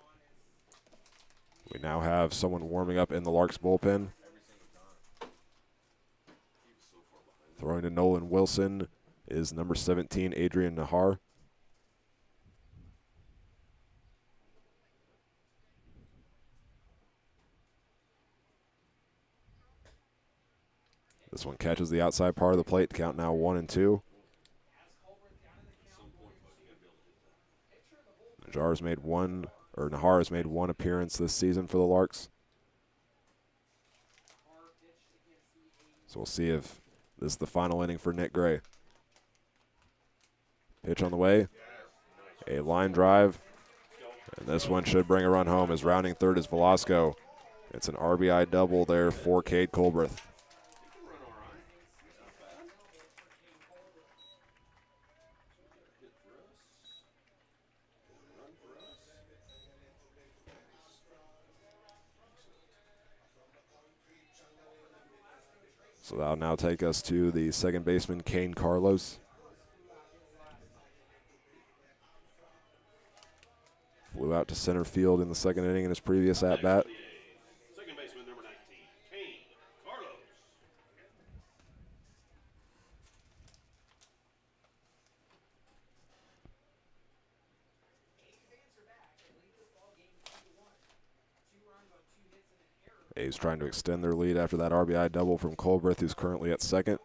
We now have someone warming up in the Larks bullpen. Throwing to Nolan Wilson is number 17, Adrian Nahar. This one catches the outside part of the plate. Count now 1-2. Nahar has made one appearance this season for the Larks. So we'll see if this is the final inning for Nick Gray. Pitch on the way. A line drive. And this one should bring a run home as rounding third is Velasco. It's an RBI double there for Cade Colbreth. So that'll now take us to the second baseman, Kane Carlos. Flew out to center field in the second inning in his previous at-bat. Second baseman number 19, Kane Carlos. A's trying to extend their lead after that RBI double from Colbreth, who's currently at second.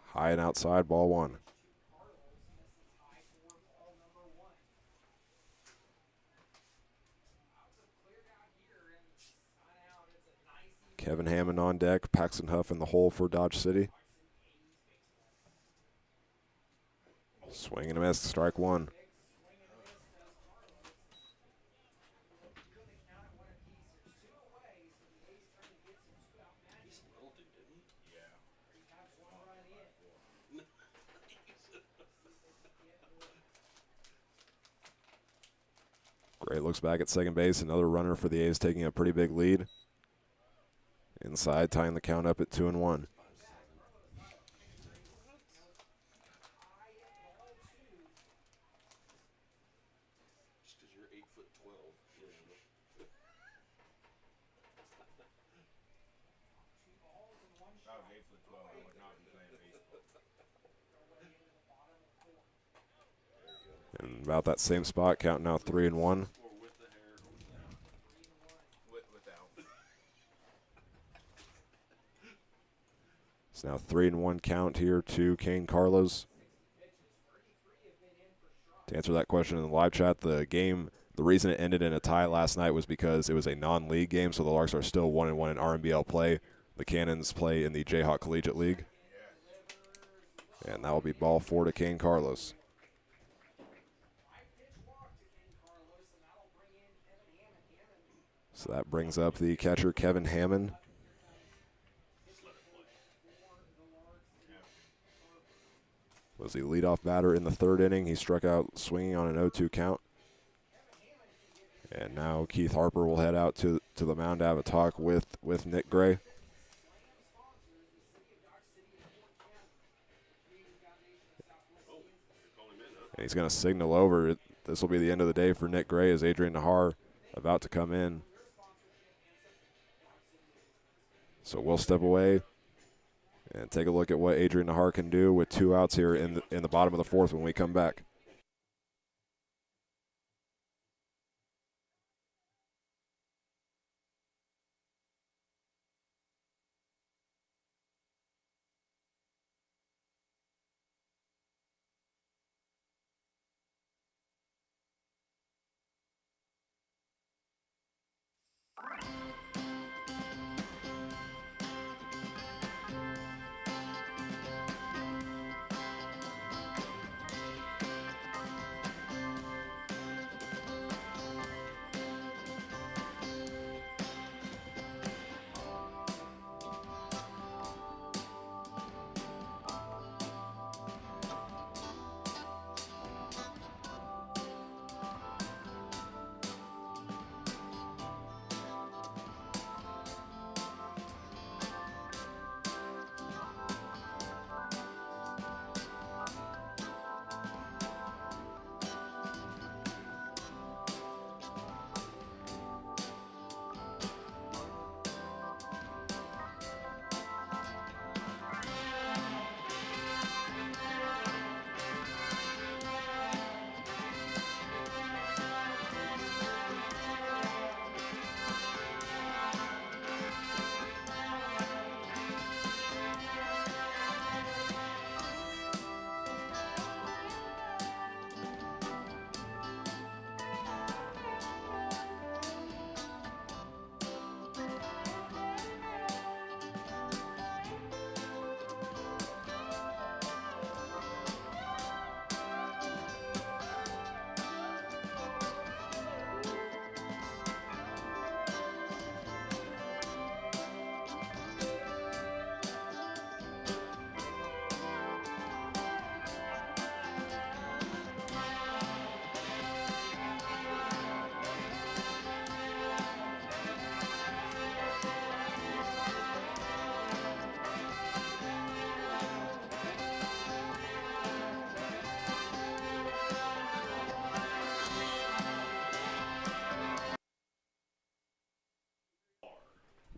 High and outside, ball one. Kevin Hammond on deck, Paxton Huff in the hole for Dodge City. Swing and a miss, strike one. Gray looks back at second base. Another runner for the A's taking a pretty big lead. Inside, tying the count up at 2-1. Just because you're 8'12". If I was 8'12", I would not be playing baseball. And about that same spot, count now 3-1. Without. It's now 3-1 count here to Kane Carlos. To answer that question in the live chat, the reason it ended in a tie last night was because it was a non-league game, so the Larks are still 1-1 in RMBL play. The Cannons play in the Jayhawk Collegiate League. And that will be ball four to Kane Carlos. So that brings up the catcher, Kevin Hammond. Was the leadoff batter in the third inning. He struck out swinging on an 0-2 count. And now Keith Harper will head out to the mound to have a talk with Nick Gray. And he's going to signal over. This will be the end of the day for Nick Gray as Adrian Nahar about to come in. So we'll step away and take a look at what Adrian Nahar can do with 2 outs here in the bottom of the fourth when we come back.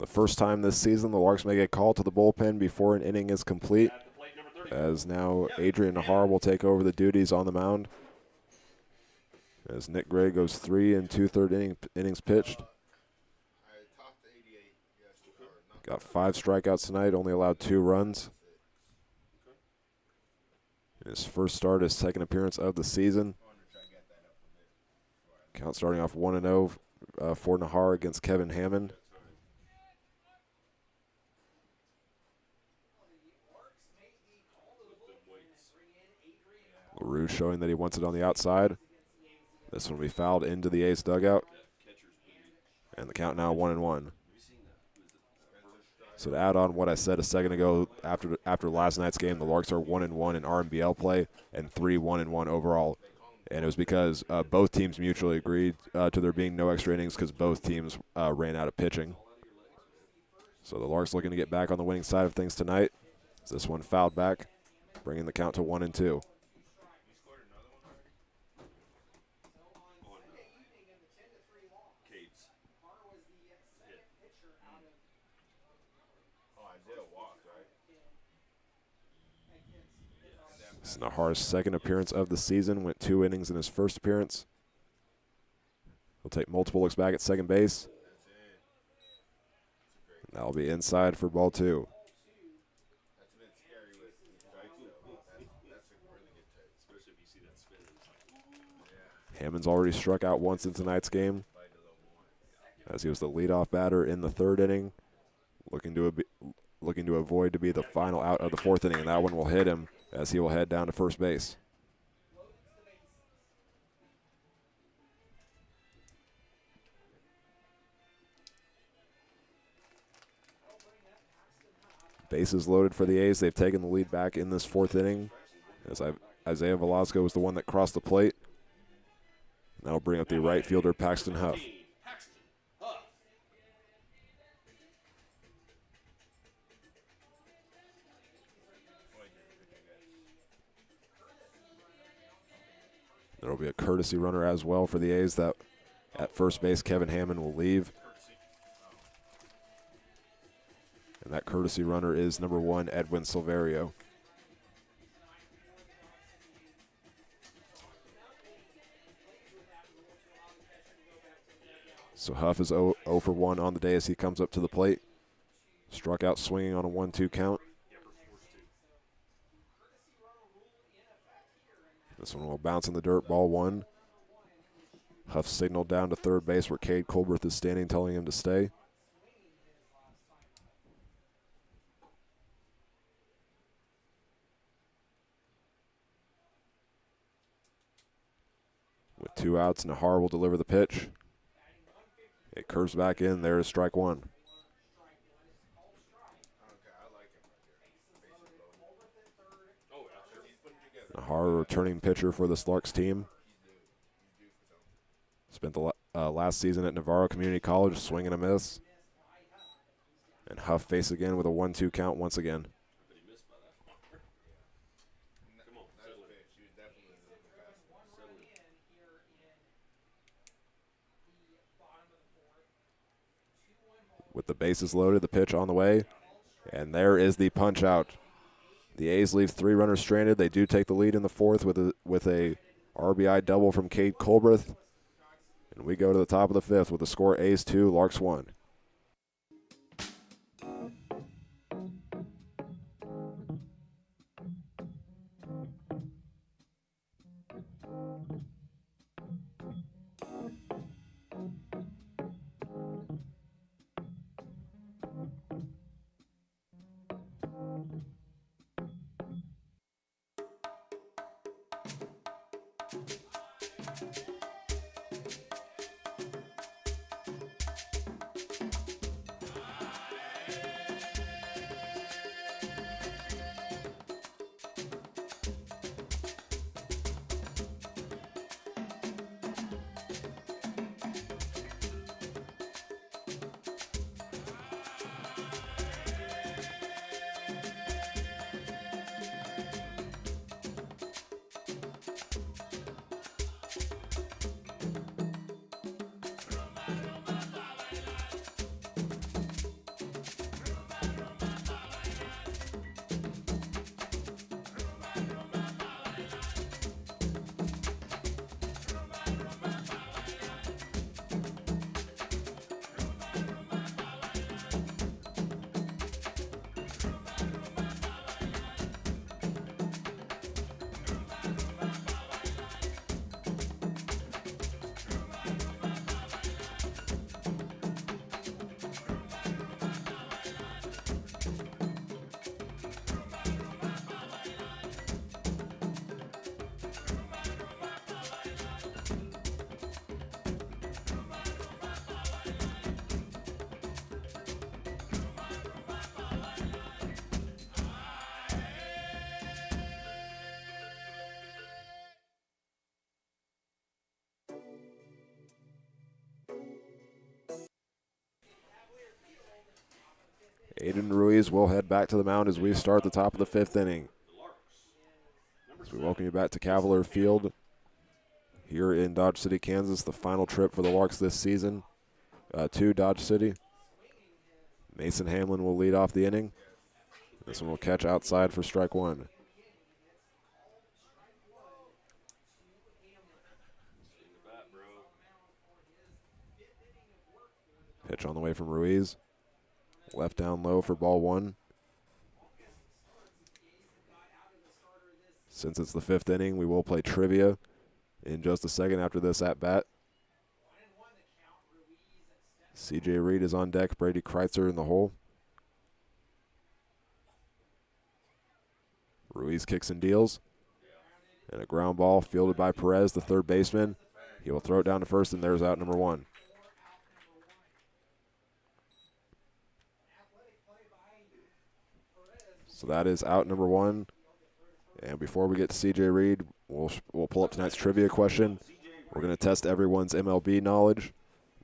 The first time this season, the Larks make a call to the bullpen before an inning is complete, At the plate, number 30. as now Adrian Nahar will take over the duties on the mound. As Nick Gray goes 3 2/3 innings pitched. I topped 88 yesterday. Got 5 strikeouts tonight, only allowed 2 runs. His first start, his second appearance of the season. Count starting off 1-0 for Nahar against Kevin Hammond. LaRue showing that he wants it on the outside. This one will be fouled into the A's dugout. And the count now 1-1. So to add on what I said a second ago, after last night's game, the Larks are 1-1 in RMBL play and 3-1-1 overall. And it was because both teams mutually agreed to there being no extra innings because both teams ran out of pitching. So the Larks looking to get back on the winning side of things tonight. This one fouled back, bringing the count to 1-2. This is Nahar's second appearance of the season. Went 2 innings in his first appearance. He'll take multiple looks back at second base. And that'll be inside for ball 2. That's a bit scary with strikes, though. That's a really good take. Especially if you see that spin inside. Yeah. Hammond's already struck out once in tonight's game, as he was the leadoff batter in the 3rd inning, looking to avoid to be the final out of the 4th inning, and that one will hit him as he will head down to first base. Bases loaded for the A's. They've taken the lead back in this 4th inning, as Isaiah Velasco was the one that crossed the plate. And that'll bring up the right fielder, Paxton Huff. There will be a courtesy runner as well for the A's. That at first base, Kevin Hammond will leave. And that courtesy runner is number 1, Edwin Silverio. So Huff is 0 for 1 on the day as he comes up to the plate. Struck out swinging on a 1-2 count. This one will bounce in the dirt, ball 1. Huff signaled down to third base where Cade Colberth is standing, telling him to stay. With 2 outs, Nahar will deliver the pitch. It curves back in. There is strike 1. Nahar, returning pitcher for the Larks team. Spent the last season at Navarro Community College, swing and a miss. And Huff face again with a 1-2 count once again. With the bases loaded, the pitch on the way. And there is the punch out. The A's leave 3 runners stranded. They do take the lead in the 4th with a RBI double from Cade Colberth. And we go to the top of the 5th with the score A's 2, Larks 1. Aiden Ruiz will head back to the mound as we start the top of the 5th inning. So we welcome you back to Cavalier Field here in Dodge City, Kansas, the final trip for the Larks this season to Dodge City. Mason Hamlin will lead off the inning. This one will catch outside for strike 1. Pitch on the way from Ruiz. Left down low for ball 1. Since it's the 5th inning, we will play trivia in just a second after this at-bat. C.J. Reed is on deck. Brady Kreitzer in the hole. Ruiz kicks and deals. And a ground ball fielded by Perez, the third baseman. He will throw it down to first, and there's out number 1. So that is out number 1. And before we get to C.J. Reed, we'll pull up tonight's trivia question. We're going to test everyone's MLB knowledge.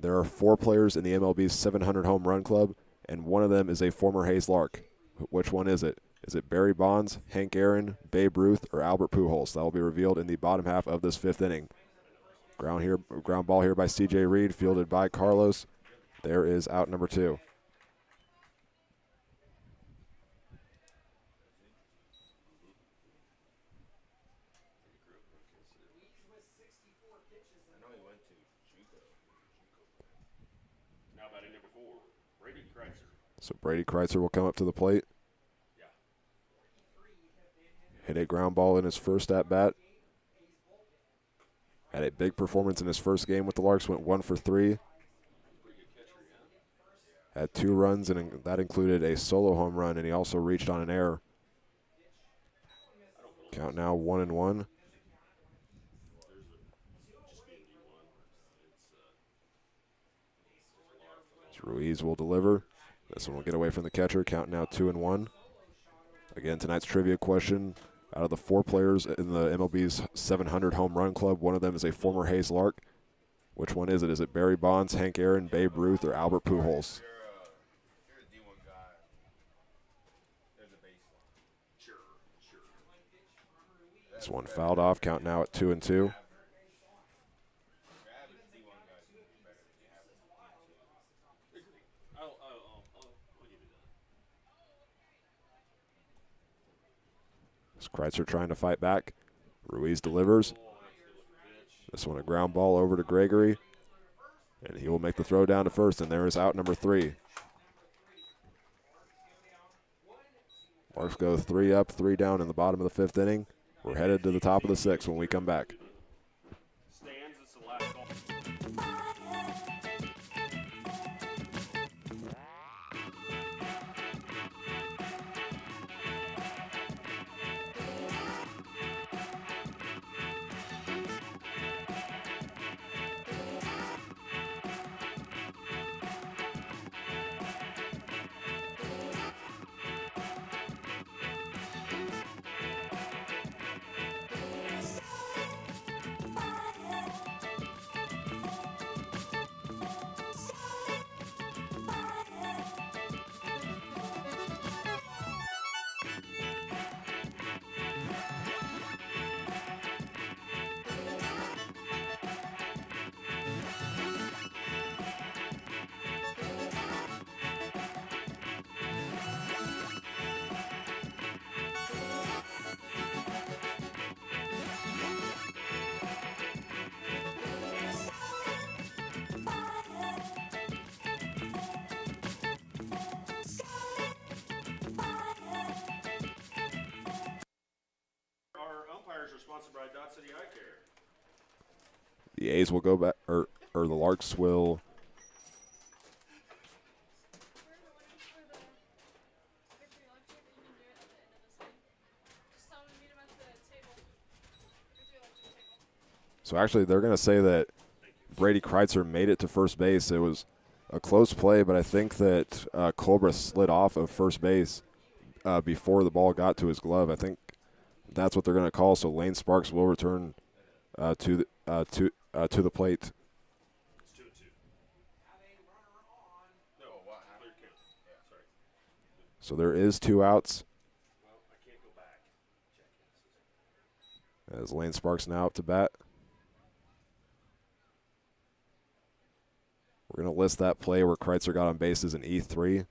There are 4 players in the MLB's 700 home run club, and one of them is a former Hayes Lark. Which one is it? Is it Barry Bonds, Hank Aaron, Babe Ruth, or Albert Pujols? That will be revealed in the bottom half of this 5th inning. Ground ball here by C.J. Reed, fielded by Carlos. There is out number 2. So Brady Kreitzer will come up to the plate. Hit a ground ball in his first at-bat. Had a big performance in his first game with the Larks, went 1 for 3. Had 2 runs, and that included a solo home run, and he also reached on an error. Count now 1-1. Ruiz will deliver. This one will get away from the catcher. Count now 2-1. Again, tonight's trivia question. Out of the 4 players in the MLB's 700 home run club, one of them is a former Hayes Lark. Which one is it? Is it Barry Bonds, Hank Aaron, Babe Ruth, or Albert Pujols? You're a D1 guy. There's a baseline. Sure. This one fouled off. Count now at 2-2. Kreitzer trying to fight back. Ruiz delivers. This one a ground ball over to Gregory. And he will make the throw down to first, and there is out number 3. Larks go 3 up, 3 down in the bottom of the 5th inning. We're headed to the top of the 6th when we come back. The A's will go back, or the Larks will. So actually, they're going to say that Brady Kreitzer made it to first base. It was a close play, but I think that Cobra slid off of first base before the ball got to his glove. I think that's what they're going to call. So Lane Sparks will return to the plate. So there is 2 outs. As Lane Sparks now up to bat. We're going to list that play where Kreitzer got on base as an E3.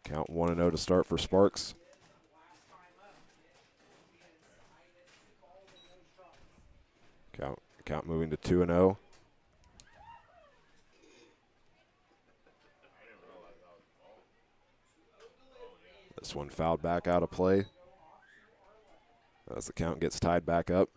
Count 1-0 to start for Sparks. Count moving to 2-0. This one fouled back out of play as the count gets tied back up.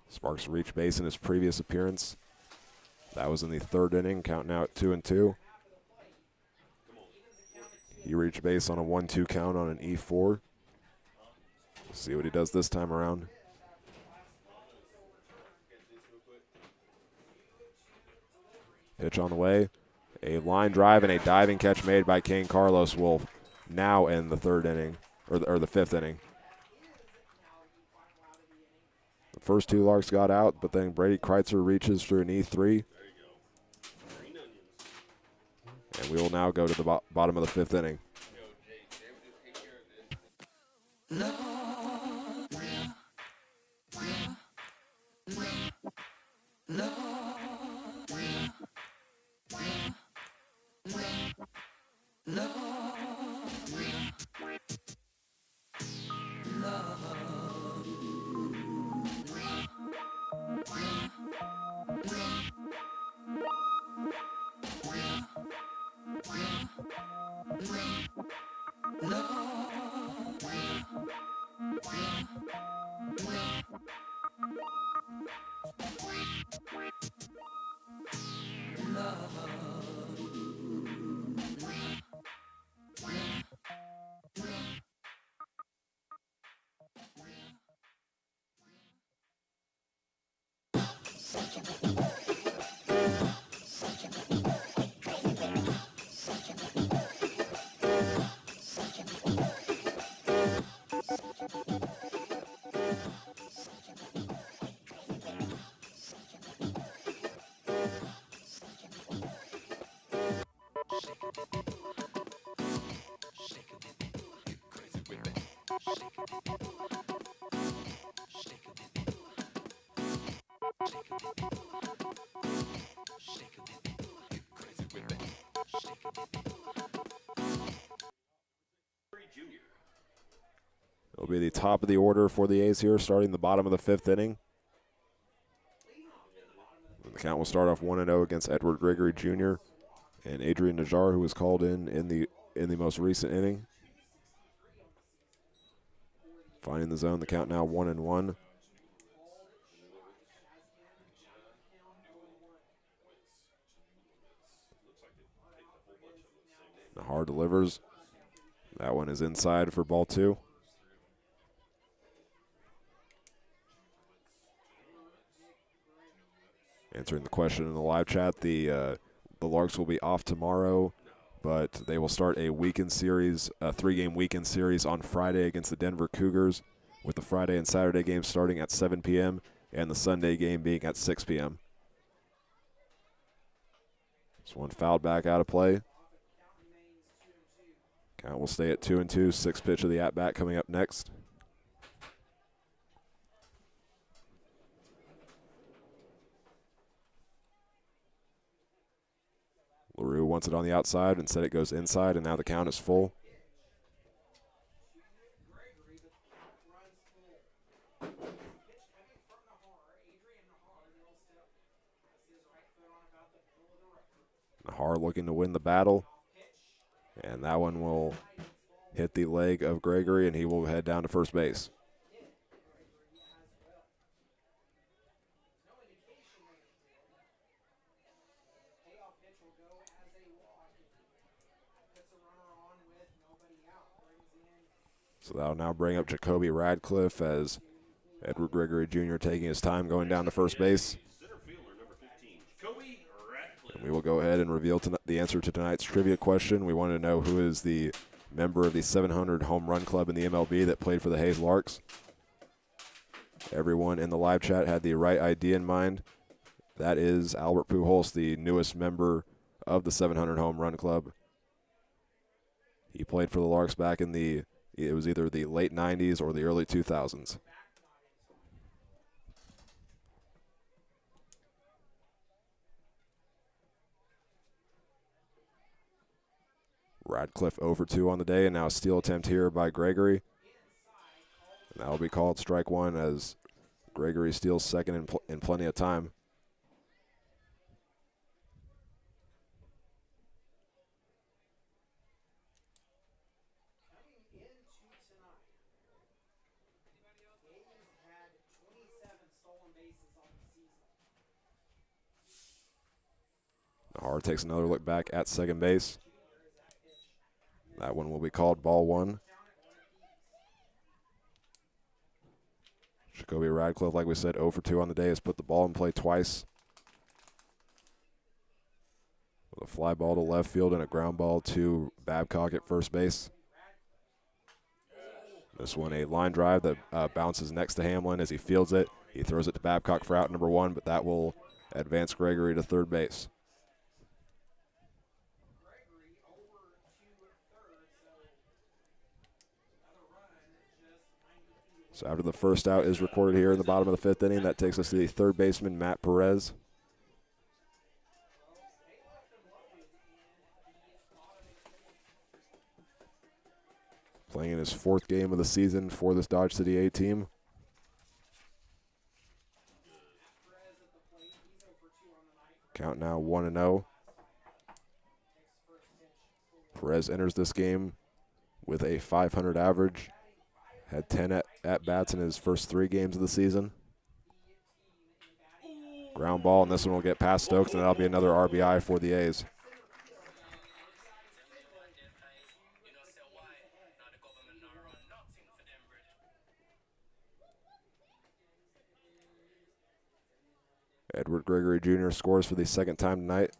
Sparks reached base in his previous appearance. That was in the 3rd inning, count now at 2-2. He reached base on a 1-2 count on an E4. We'll see what he does this time around. Pitch on the way. A line drive and a diving catch made by Kane Carlos will now end the 3rd inning, or the 5th inning. The first 2 Larks got out, but then Brady Kreitzer reaches through an E3. And we will now go to the bottom of the 5th inning. It'll be the top of the order for the A's here, starting the bottom of the 5th inning. The count will start off 1-0 against Edward Gregory Jr. and Adrian Najjar, who was called in the most recent inning. Finding the zone, the count now 1-1. Nahar delivers. That one is inside for ball 2. Answering the question in the live chat, the Larks will be off tomorrow, but they will start a weekend series, a 3-game weekend series on Friday against the Denver Cougars, with the Friday and Saturday games starting at 7 p.m. and the Sunday game being at 6 p.m. This one fouled back out of play. Count will stay at 2-2. 6th pitch of the at-bat coming up next. LaRue wants it on the outside. Instead, it goes inside, and now the count is full. Nahar looking to win the battle. And that one will hit the leg of Gregory, and he will head down to first base. So that'll now bring up Jacoby Radcliffe as Edward Gregory Jr. taking his time going down to first base. And we will go ahead and reveal the answer to tonight's trivia question. We want to know who is the member of the 700 home run club in the MLB that played for the Hayes Larks. Everyone in the live chat had the right ID in mind. That is Albert Pujols, the newest member of the 700 home run club. He played for the Larks back in it was either the late 90s or the early 2000s. Radcliffe over 2 on the day, and now a steal attempt here by Gregory. And that will be called strike 1 as Gregory steals second in plenty of time. Nahar takes another look back at second base. That one will be called ball 1. Jacoby Radcliffe, like we said, 0 for 2 on the day, has put the ball in play twice. With a fly ball to left field and a ground ball to Babcock at first base. This one a line drive that bounces next to Hamlin as he fields it. He throws it to Babcock for out number 1, but that will advance Gregory to third base. So after the first out is recorded here in the bottom of the 5th inning, that takes us to the third baseman, Matt Perez. Playing in his 4th game of the season for this Dodge City A team. Count now 1-0. Perez enters this game with a .500 average. Had 10 at-bats in his first 3 games of the season. Ground ball, and this one will get past Stokes, and that'll be another RBI for the A's. Edward Gregory Jr. scores for the 2nd time tonight.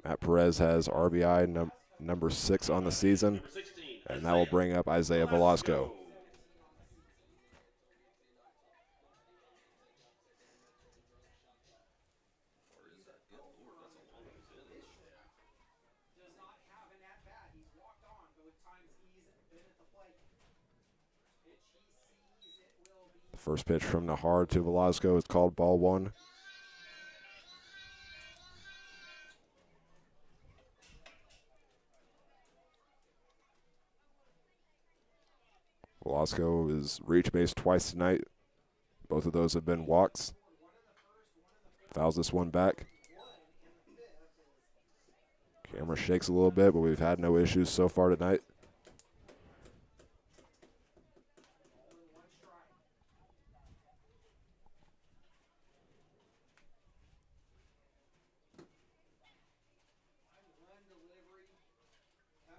Matt Perez has RBI number 6 on the season. And that will bring up Isaiah Velasco. The first pitch from Nahar to Velasco is called ball 1. Velasco is reach base twice tonight. Both of those have been walks. Fouls this one back. Camera shakes a little bit, but we've had no issues so far tonight.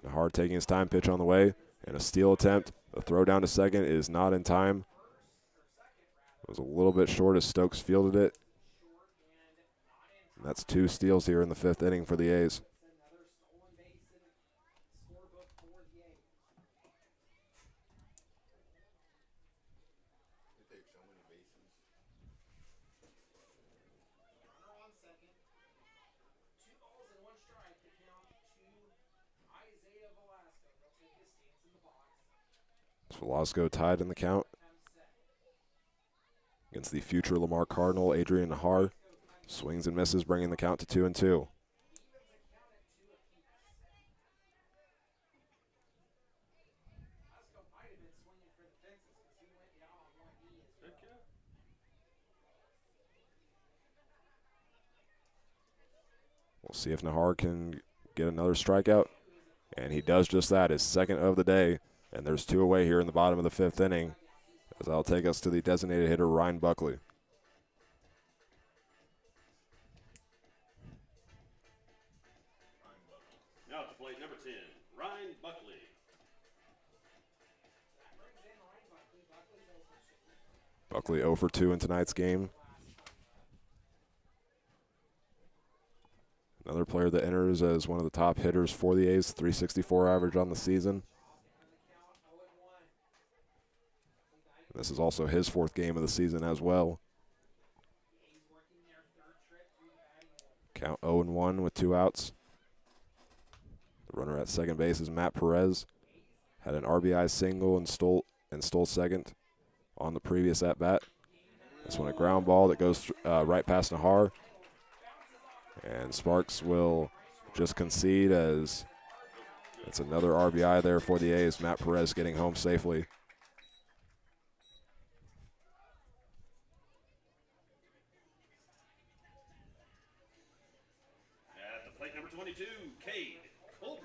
Nahar taking his time, pitch on the way, and a steal attempt. The throw down to second is not in time. It was a little bit short as Stokes fielded it. And that's 2 steals here in the 5th inning for the A's. Velasco tied in the count against the future Lamar Cardinal, Adrian Nahar. Swings and misses, bringing the count to 2-2. We'll see if Nahar can get another strikeout. And he does just that, his 2nd of the day. And there's 2 away here in the bottom of the 5th inning, as that'll take us to the designated hitter, Ryan Buckley. Now to plate number 10, Ryan Buckley. Buckley 0 for 2 in tonight's game. Another player that enters as one of the top hitters for the A's, 364 average on the season. This is also his 4th game of the season as well. Count 0-1 with 2 outs. The runner at second base is Matt Perez. Had an RBI single and stole second on the previous at-bat. This one a ground ball that goes right past Nahar. And Sparks will just concede as it's another RBI there for the A's. Matt Perez getting home safely. At the plate, number 22, Cade Colbreth.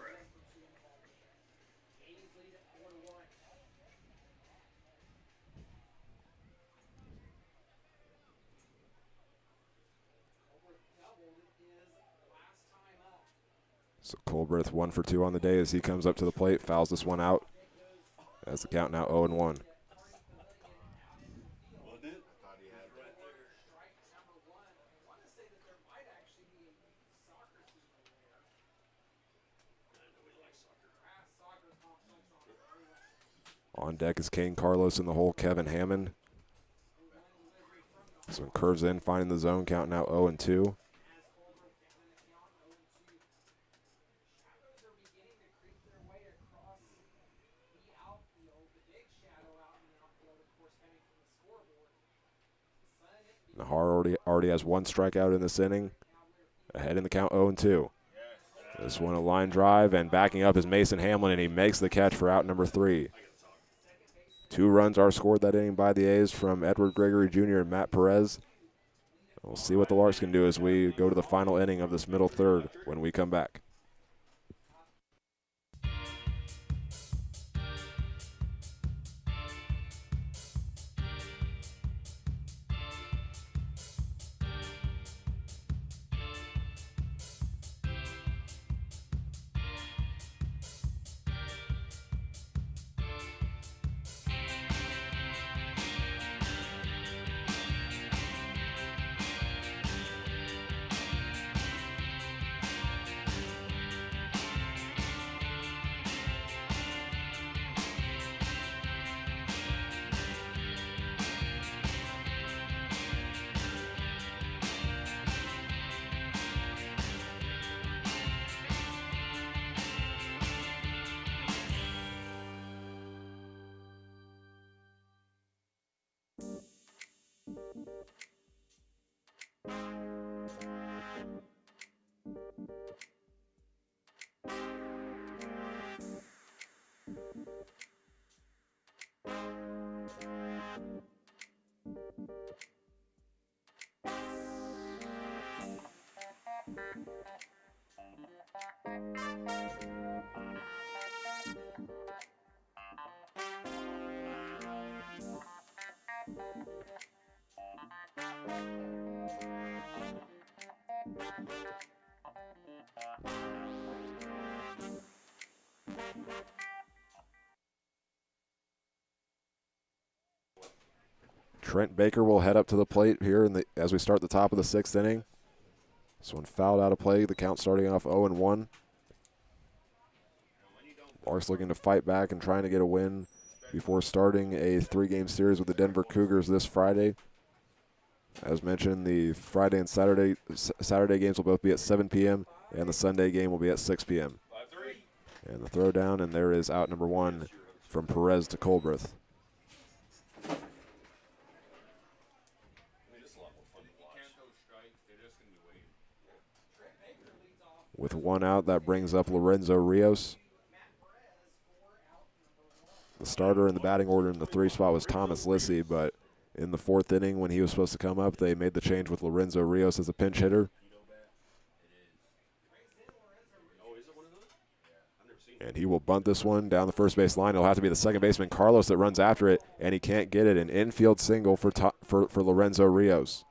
So Colbreth 1 for 2 on the day as he comes up to the plate, fouls this one out. As the count now 0-1. On deck is Kane Carlos in the hole, Kevin Hammond. This one curves in, finding the zone, count now 0-2. Nahar already has 1 strikeout in this inning. Ahead in the count 0-2. This one a line drive, and backing up is Mason Hamlin, and he makes the catch for out number 3. 2 runs are scored that inning by the A's from Edward Gregory Jr. and Matt Perez. We'll see what the Larks can do as we go to the final inning of this middle third when we come back. Trent Baker will head up to the plate here as we start the top of the 6th inning. This one fouled out of play. The count starting off 0-1. Larks looking to fight back and trying to get a win before starting a 3-game series with the Denver Cougars this Friday. As mentioned, the Friday and Saturday games will both be at 7 p.m. and the Sunday game will be at 6 p.m. And the throw down, and there is out number 1 from Perez to Colbreth. With 1 out, that brings up Lorenzo Rios. The starter in the batting order in the 3 spot was Thomas Lissy, but in the 4th inning when he was supposed to come up, they made the change with Lorenzo Rios as a pinch hitter. And he will bunt this one down the first base line. It'll have to be the second baseman, Carlos, that runs after it, and he can't get it. An infield single for Lorenzo Rios.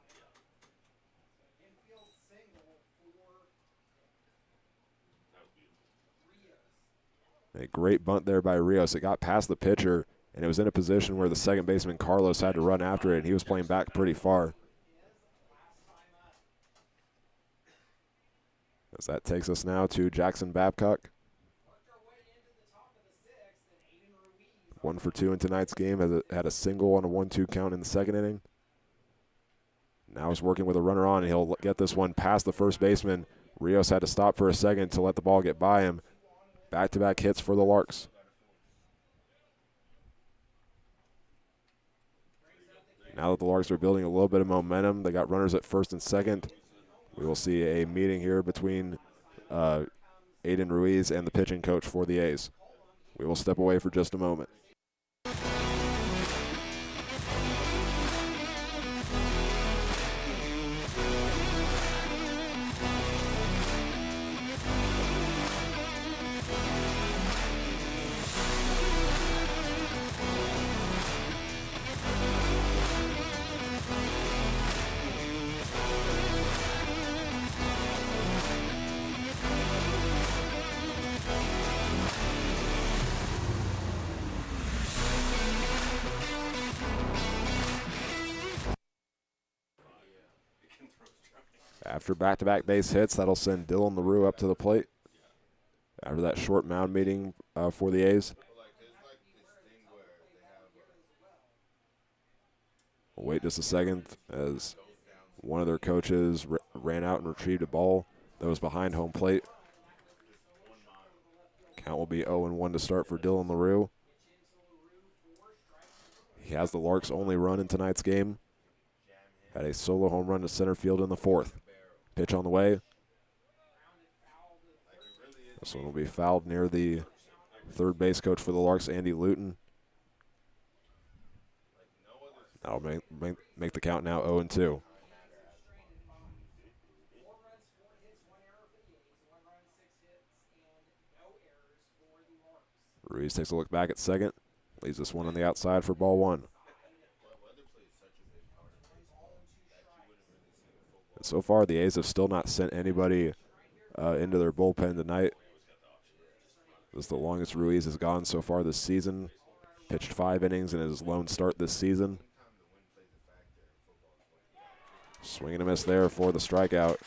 A great bunt there by Rios. It got past the pitcher, and it was in a position where the second baseman, Carlos, had to run after it, and he was playing back pretty far. As that takes us now to Jackson Babcock. 1 for 2 in tonight's game. Had a single on a 1-2 count in the second inning. Now he's working with a runner on, and he'll get this one past the first baseman. Rios had to stop for a second to let the ball get by him. Back-to-back hits for the Larks. Now that the Larks are building a little bit of momentum, they got runners at first and second. We will see a meeting here between Aiden Ruiz and the pitching coach for the A's. We will step away for just a moment. After back-to-back base hits, that'll send Dylan LaRue up to the plate. After that short mound meeting for the A's. We'll wait just a second as one of their coaches ran out and retrieved a ball that was behind home plate. Count will be 0-1 to start for Dylan LaRue. He has the Larks' only run in tonight's game. Had a solo home run to center field in the fourth. Pitch on the way. This one will be fouled near the third base coach for the Larks, Andy Luton. That'll make the count now 0-2. Ruiz takes a look back at second. Leaves this one on the outside for ball one. And so far, the A's have still not sent anybody into their bullpen tonight. This is the longest Ruiz has gone so far this season. Pitched 5 innings in his lone start this season. Swing and a miss there for the strikeout.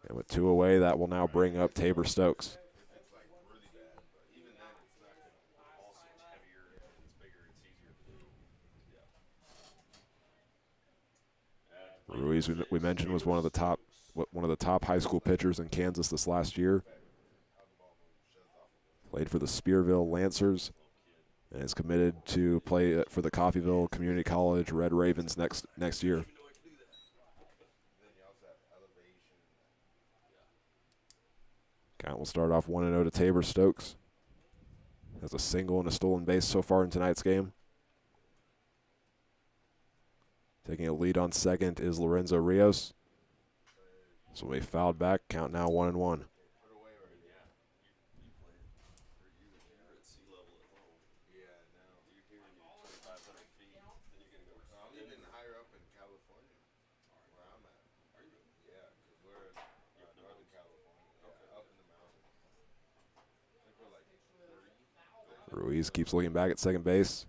And with 2 away, that will now bring up Tabor Stokes. Ruiz, we mentioned, was one of the top high school pitchers in Kansas this last year. Played for the Spearville Lancers and is committed to play for the Coffeyville Community College Red Ravens next year. Count will start off 1-0 to Tabor Stokes. Has a single and a stolen base so far in tonight's game. Taking a lead on second is Lorenzo Rios. So we fouled back. Count now 1-1. Ruiz keeps looking back at second base.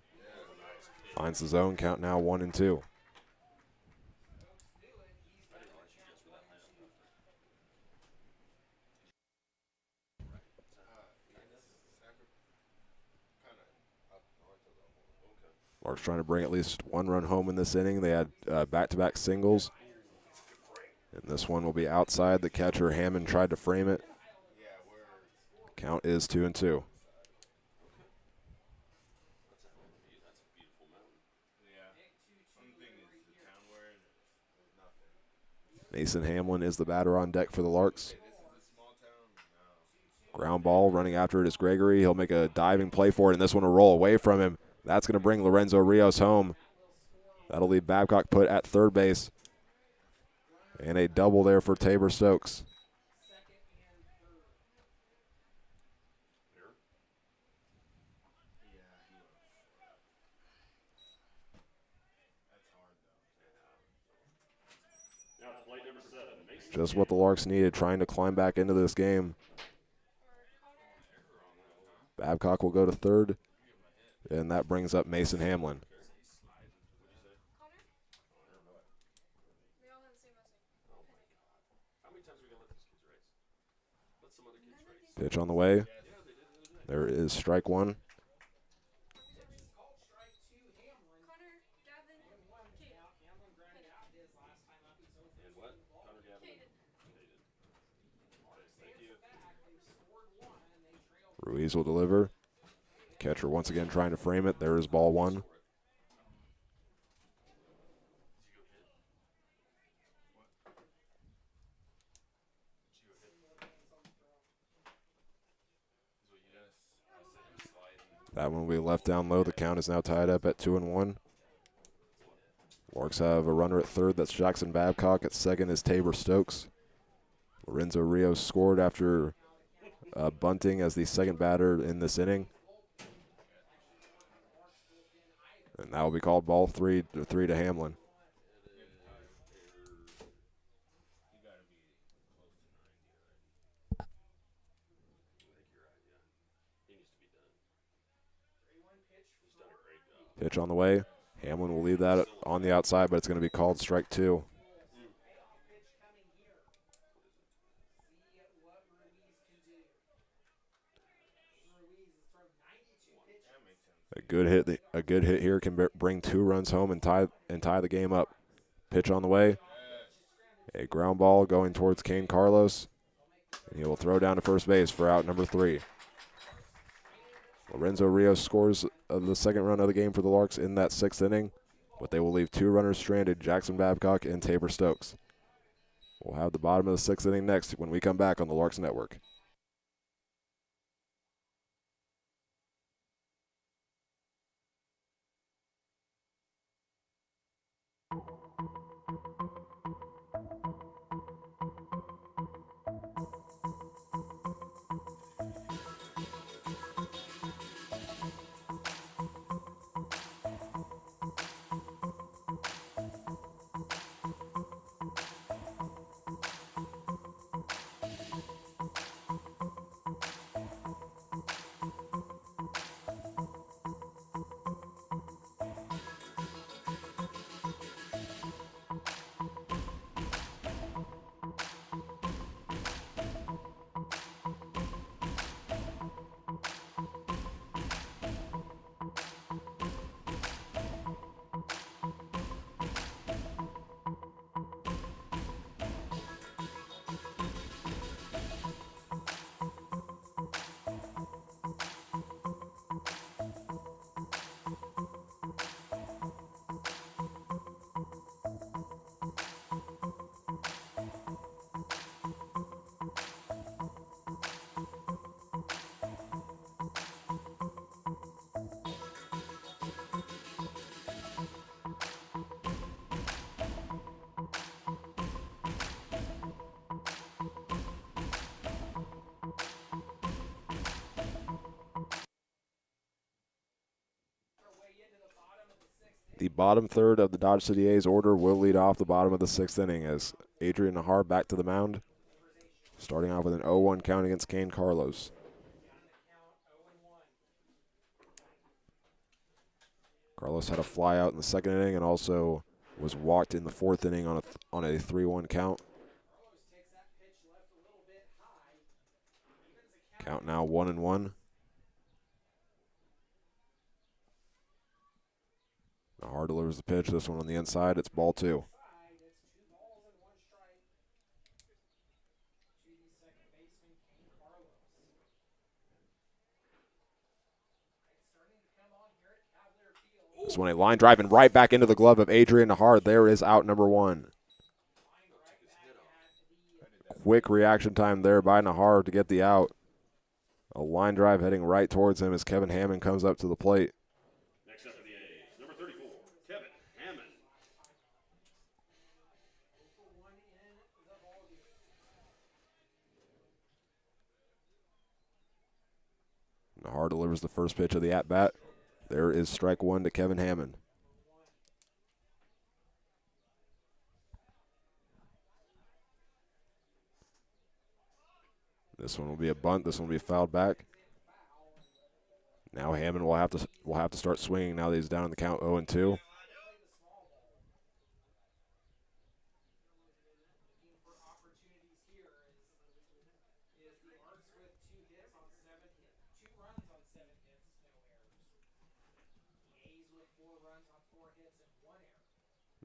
Finds the zone. Count now 1-2. Larks trying to bring at least 1 run home in this inning. They had back-to-back singles. And this one will be outside. The catcher, Hammond, tried to frame it. Count is 2-2. Mason Hamlin is the batter on deck for the Larks. Ground ball, running after it is Gregory. He'll make a diving play for it, and this one will roll away from him. That's going to bring Lorenzo Rios home. That'll leave Babcock put at third base. And a double there for Tabor Stokes. Just what the Larks needed, trying to climb back into this game. Babcock will go to third, and that brings up Mason Hamlin. How many times are we gonna let these kids race? Let some other kids race. Pitch on the way. Yeah, they did the other day. There is strike one. And what? Connor Gavin. They did. Thank you. Ruiz will deliver. Catcher once again trying to frame it. There is ball one. That one will be left down low. The count is now tied up at 2-1. Larks have a runner at third. That's Jackson Babcock. At second is Tabor Stokes. Lorenzo Rios scored after bunting as the second batter in this inning. And that will be called ball three to Hamlin. Pitch on the way. Hamlin will leave that on the outside, but it's going to be called strike two. A good hit here can bring 2 runs home and tie the game up. Pitch on the way. A ground ball going towards Kane Carlos, and he will throw down to first base for out number 3. Lorenzo Rios scores the second run of the game for the Larks in that 6th inning, but they will leave 2 runners stranded, Jackson Babcock and Tabor Stokes. We'll have the bottom of the 6th inning next when we come back on the Larks Network. The bottom third of the Dodge City A's order will lead off the bottom of the 6th inning as Adrian Nahar back to the mound, starting off with an 0-1 count against Kane Carlos. Carlos had a fly out in the 2nd inning and also was walked in the 4th inning on a 3-1 count. Count now 1-1. Nahar delivers the pitch. This one on the inside. It's ball 2. This one a line drive and right back into the glove of Adrian Nahar. There is out number 1. Quick reaction time there by Nahar to get the out. A line drive heading right towards him as Kevin Hammond comes up to the plate. Next up for the A's, number 34, Kevin Hammond. Nahar delivers the first pitch of the at-bat. There is strike 1 to Kevin Hammond. This one will be a bunt. This one will be fouled back. Now Hammond will have to start swinging now that he's down in the count 0-2.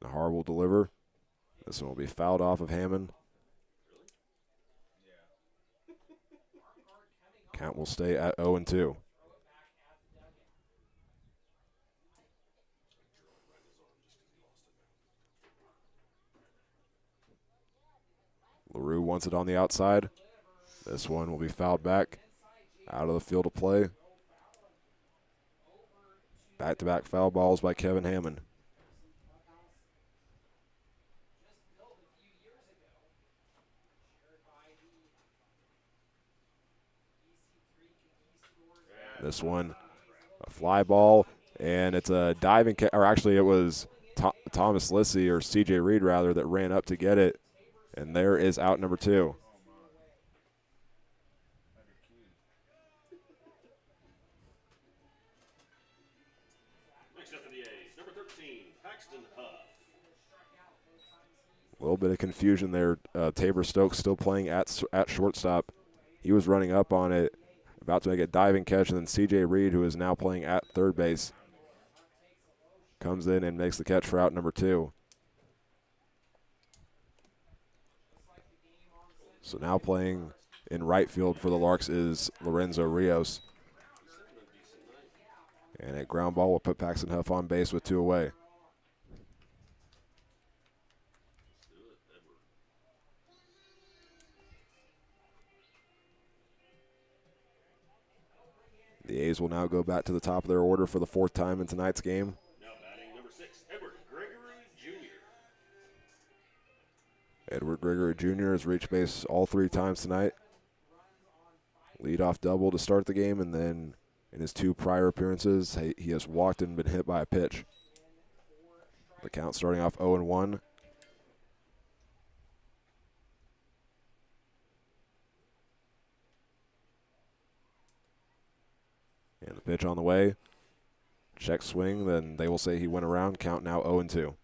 Nahar will deliver. This one will be fouled off of Hammond. Count will stay at 0-2. LaRue wants it on the outside. This one will be fouled back. Out of the field of play. Back-to-back foul balls by Kevin Hammond. This one, a fly ball, and it's a diving or actually it was Thomas Lissy, or C.J. Reed rather, that ran up to get it, and there is out number 2. Next up for the A's, number 13, Paxton Huff. A little bit of confusion there. Tabor Stokes still playing at shortstop. He was running up on it, about to make a diving catch, and then C.J. Reed, who is now playing at third base, comes in and makes the catch for out number 2. So now playing in right field for the Larks is Lorenzo Rios. And a ground ball will put Paxton Huff on base with 2 away. The A's will now go back to the top of their order for the 4th time in tonight's game. Now batting number 6, Edward Gregory Jr. Edward Gregory Jr. has reached base all 3 times tonight. Leadoff double to start the game, and then in his 2 prior appearances, he has walked and been hit by a pitch. The count starting off 0-1. And the pitch on the way. Check swing, then they will say he went around. Count now 0-2.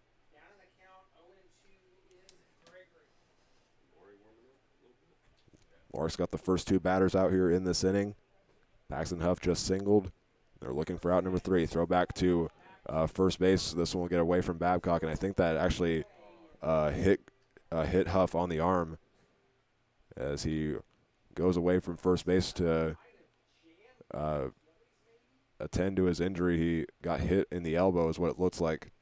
Larks got the first 2 batters out here in this inning. Paxton Huff just singled. They're looking for out number 3. Throw back to first base. This one will get away from Babcock, and I think that actually hit Huff on the arm as he goes away from first base to attend to his injury. He got hit in the elbow is what it looks like.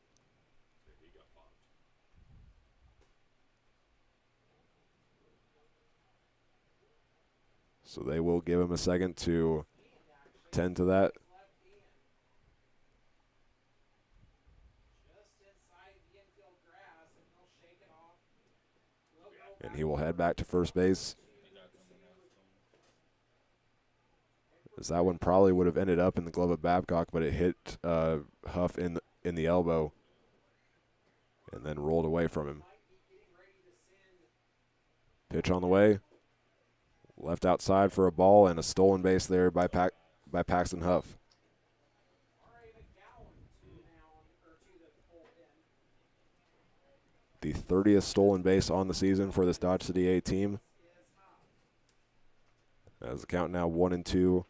So they will give him a second to tend to that. And he will head back to first base. As that one probably would have ended up in the glove of Babcock, but it hit Huff in the elbow and then rolled away from him. Pitch on the way. Left outside for a ball and a stolen base there by Paxton Huff. The 30th stolen base on the season for this Dodge City A team. As the count now 1-2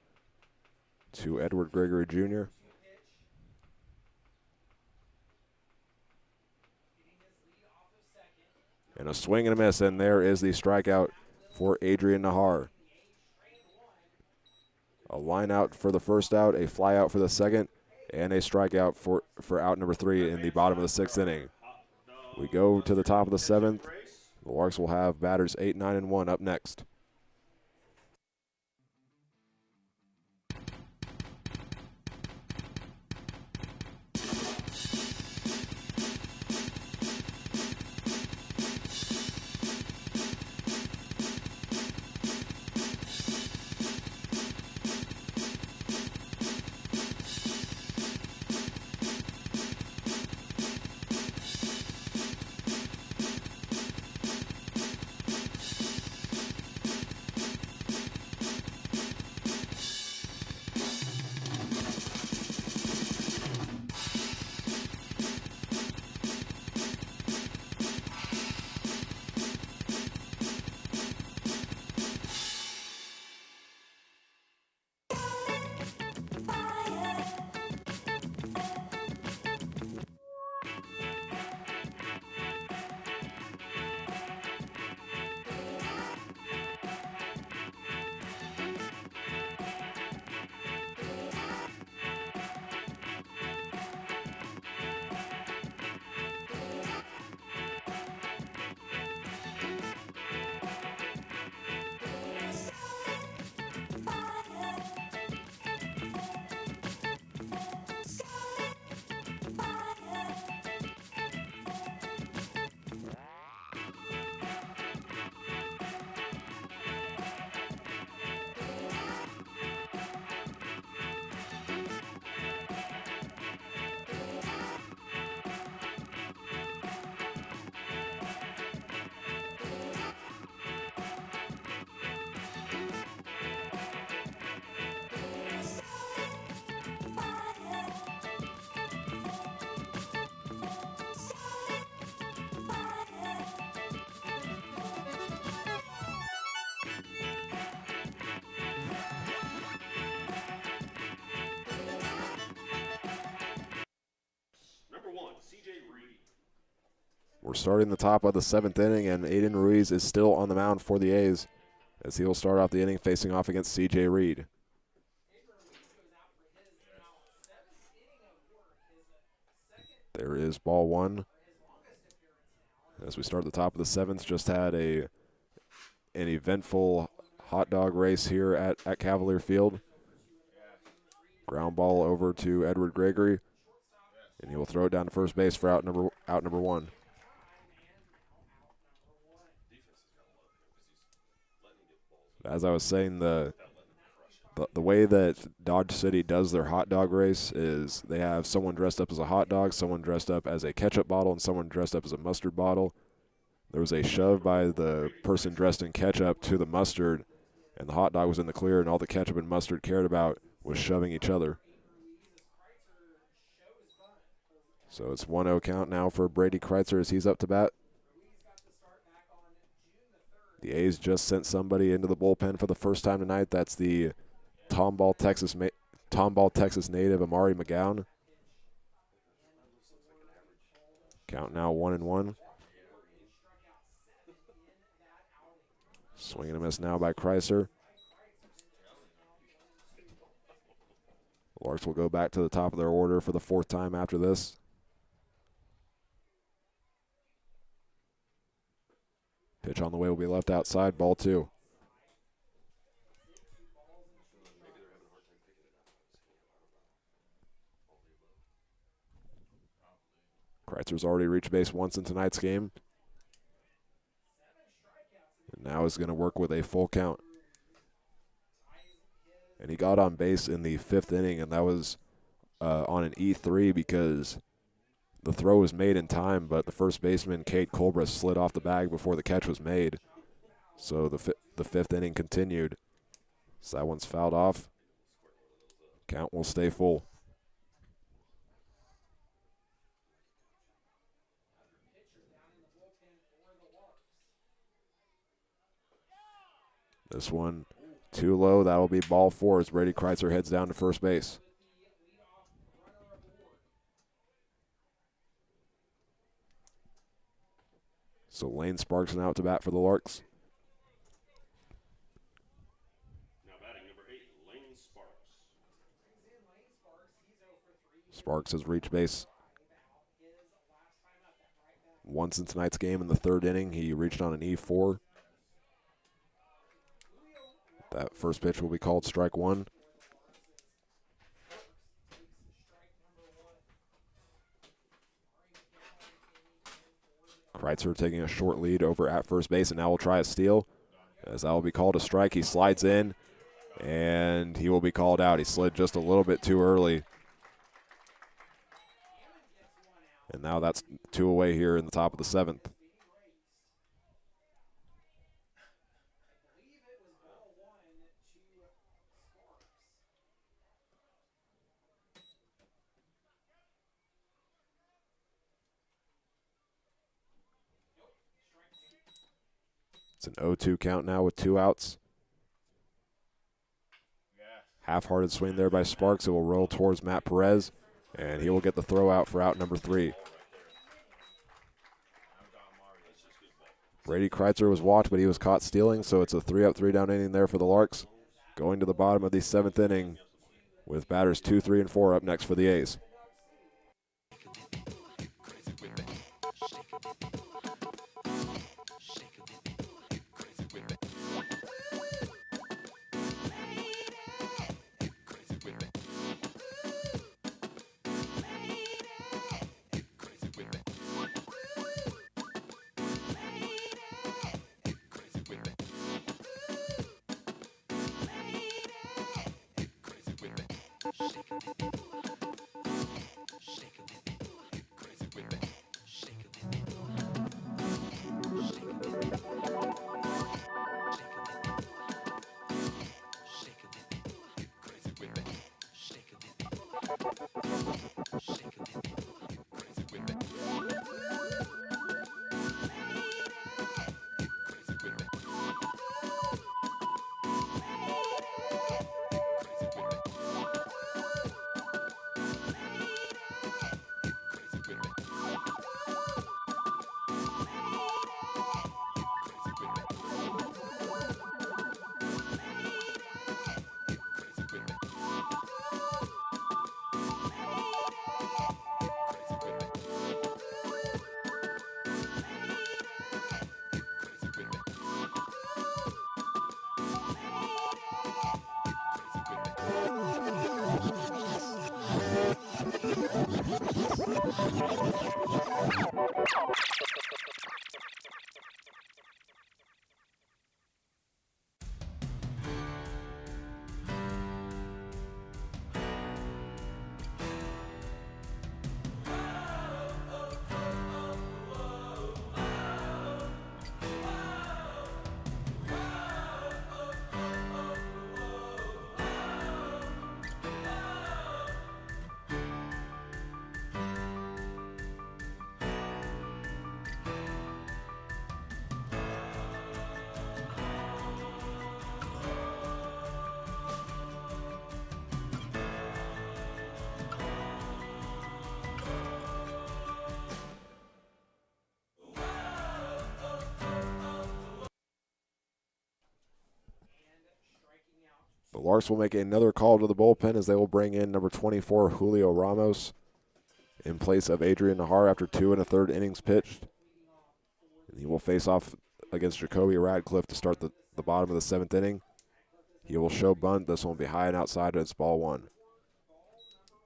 to Edward Gregory Jr. And a swing and a miss, and there is the strikeout for Adrian Nahar. A line out for the first out, a fly out for the second, and a strikeout for out number 3 in the bottom of the 6th inning. We go to the top of the 7th. The Larks will have batters 8, 9, and 1 up next. We're starting the top of the 7th inning, and Aiden Ruiz is still on the mound for the A's as he will start off the inning facing off against C.J. Reed. There is ball 1. As we start the top of the 7th, just had an eventful hot dog race here at Cavalier Field. Ground ball over to Edward Gregory, and he will throw it down to first base for out number 1. As I was saying, the way that Dodge City does their hot dog race is they have someone dressed up as a hot dog, someone dressed up as a ketchup bottle, and someone dressed up as a mustard bottle. There was a shove by the person dressed in ketchup to the mustard, and the hot dog was in the clear, and all the ketchup and mustard cared about was shoving each other. So it's 1-0 count now for Brady Kreitzer as he's up to bat. The A's just sent somebody into the bullpen for the first time tonight. That's the Tomball, Texas native Amari McGowan. Count now 1-1. Swing and a miss now by Kreitzer. Larks will go back to the top of their order for the 4th time after this. Pitch on the way will be left outside, ball 2. Kreitzer's already reached base once in tonight's game. And now is going to work with a full count. And he got on base in the 5th inning, and that was on an E3 because the throw was made in time, but the first baseman, Cade Colbert, slid off the bag before the catch was made. So the 5th inning continued. So that one's fouled off. Count will stay full. This one too low. That'll be ball 4 as Brady Kreitzer heads down to first base. So Lane Sparks now to bat for the Larks. Now batting number 8, Lane Sparks. Sparks has reached base once in tonight's game in the 3rd inning. He reached on an E4. That first pitch will be called strike 1. Kreitzer taking a short lead over at first base, and now will try a steal. As that will be called a strike, he slides in, and he will be called out. He slid just a little bit too early. And now that's 2 away here in the top of the 7th. It's an 0-2 count now with 2 outs. Half-hearted swing there by Sparks. It will roll towards Matt Perez, and he will get the throw out for out number 3. Brady Kreitzer was walked, but he was caught stealing, so it's a 3-up, 3-down inning there for the Larks. Going to the bottom of the 7th inning with batters 2, 3, and 4 up next for the A's. The Larks will make another call to the bullpen as they will bring in number 24, Julio Ramos, in place of Adrian Nahar after 2 1/3 innings pitched. And he will face off against Jacoby Radcliffe to start the bottom of the 7th inning. He will show bunt. This one will be high and outside, and it's ball 1.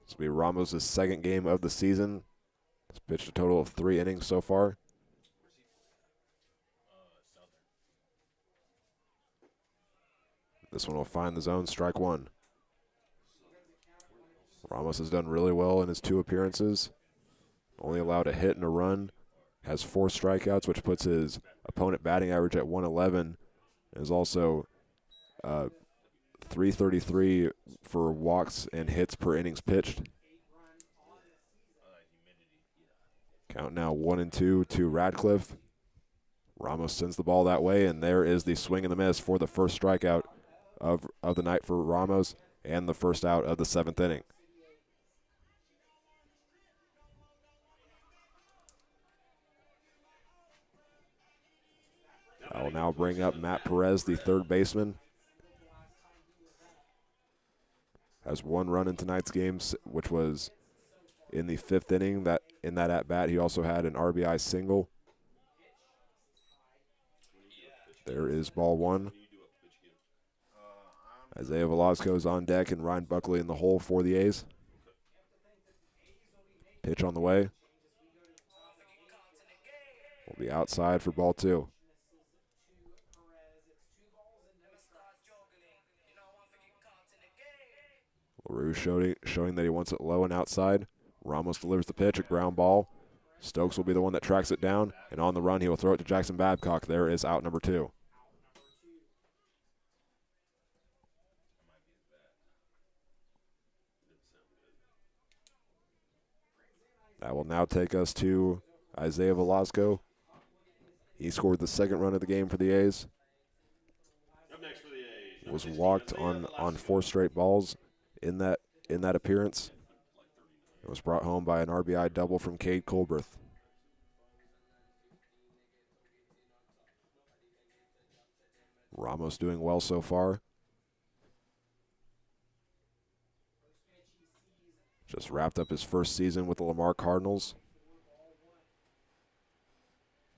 This will be Ramos' second game of the season. He's pitched a total of 3 innings so far. This one will find the zone, strike 1. Ramos has done really well in his 2 appearances. Only allowed a hit and a run. Has 4 strikeouts, which puts his opponent batting average at 111. And is also 333 for walks and hits per innings pitched. Count now 1-2 to Radcliffe. Ramos sends the ball that way, and there is the swing and the miss for the first strikeout of the night for Ramos and the first out of the 7th inning. I will now bring up Matt Perez, the third baseman. Has 1 run in tonight's game, which was in the 5th inning. In that at-bat, he also had an RBI single. There is ball 1. Isaiah Velasco is on deck and Ryan Buckley in the hole for the A's. Pitch on the way. Will be outside for ball 2. LaRue showing that he wants it low and outside. Ramos delivers the pitch, a ground ball. Stokes will be the one that tracks it down, and on the run he will throw it to Jackson Babcock. There is out number 2. That will now take us to Isaiah Velasco. He scored the 2nd run of the game for the A's. Up next for the A's. Was walked on 4 straight balls in that appearance. It was brought home by an RBI double from Cade Colberth. Ramos doing well so far. Just wrapped up his first season with the Lamar Cardinals.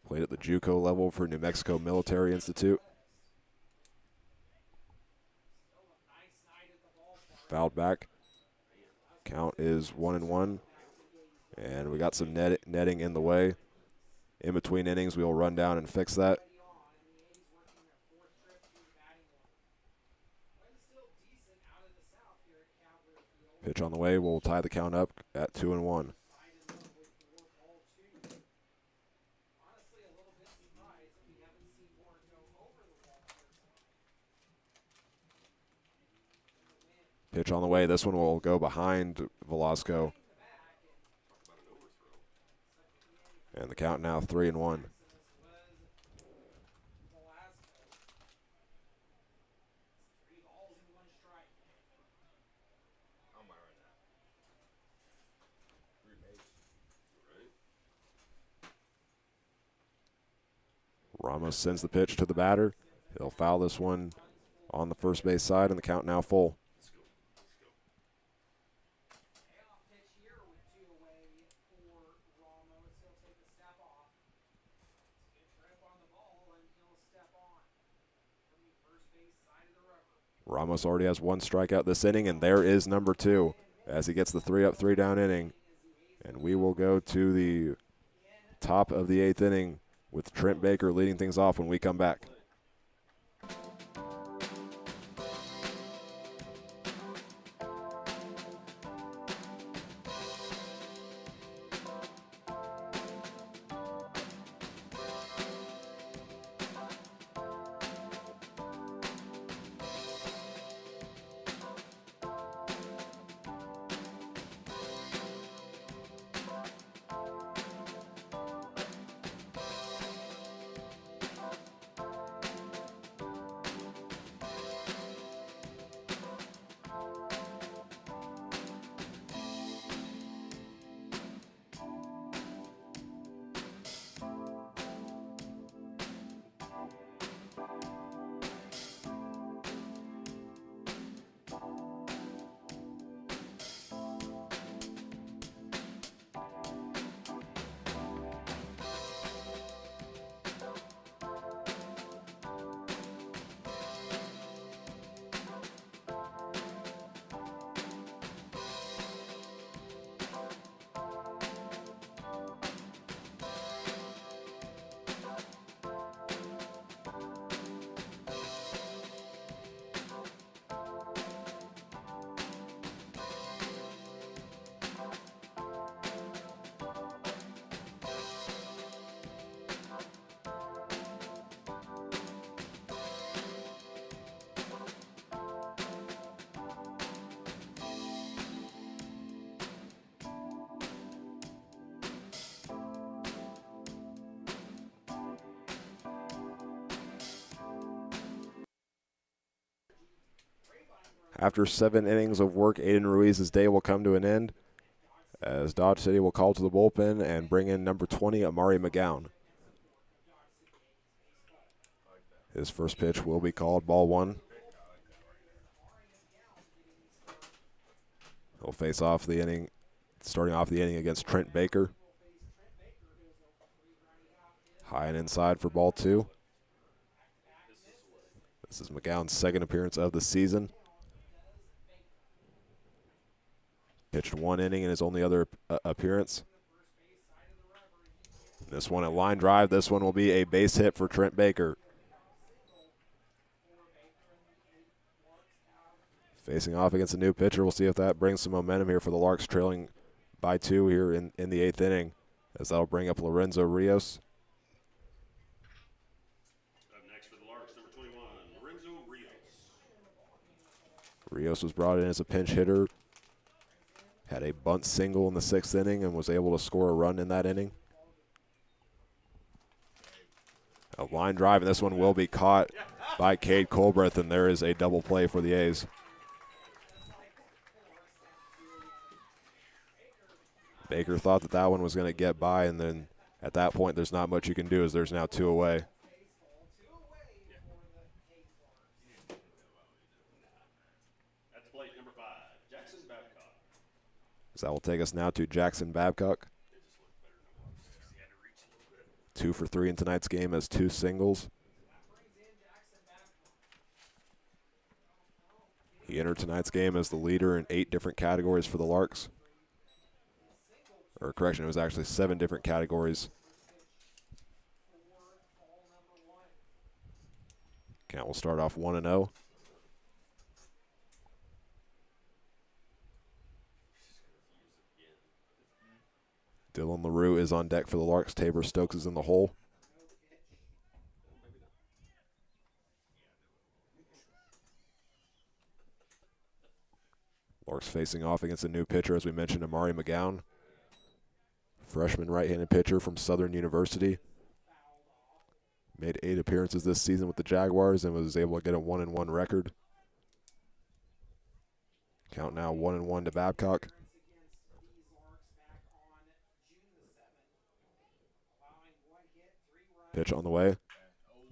Played at the JUCO level for New Mexico Military Institute. Fouled back. Count is 1-1. And we got some netting in the way. In between innings, we'll run down and fix that. Pitch on the way. We'll tie the count up at 2-1. Pitch on the way. This one will go behind Velasco. And the count now 3-1. Ramos sends the pitch to the batter. He'll foul this one on the first base side, and the count now full. Ramos already has 1 strikeout this inning, and there is number 2 as he gets the 3 up, 3 down inning. And we will go to the top of the 8th inning with Trent Baker leading things off when we come back. After 7 innings of work, Aiden Ruiz's day will come to an end as Dodge City will call to the bullpen and bring in number 20, Amari McGowan. His first pitch will be called ball 1. He'll face off the inning, starting off the inning against Trent Baker. High and inside for ball 2. This is McGowan's second appearance of the season. Pitched 1 inning in his only other appearance. This one a line drive. This one will be a base hit for Trent Baker. Facing off against a new pitcher. We'll see if that brings some momentum here for the Larks, trailing by 2 here in the 8th inning, as that'll bring up Lorenzo Rios. Up next for the Larks, number 21, Lorenzo Rios. Rios was brought in as a pinch hitter. Had a bunt single in the 6th inning and was able to score a run in that inning. A line drive, and this one will be caught by Cade Colbreth, and there is a double play for the A's. Baker thought that one was going to get by, and then at that point there's not much you can do as there's now 2 away. That's plate number 5, Jackson Babcock. So that will take us now to Jackson Babcock. 2 for 3 in tonight's game as 2 singles. He entered tonight's game as the leader in 8 different categories for the Larks. Or correction, it was actually 7 different categories. Count will start off 1-0. Dylan LaRue is on deck for the Larks. Tabor Stokes is in the hole. Larks facing off against a new pitcher, as we mentioned, Amari McGowan. Freshman right-handed pitcher from Southern University. Made 8 appearances this season with the Jaguars and was able to get a 1-1 record. Count now 1-1 to Babcock. Pitch on the way.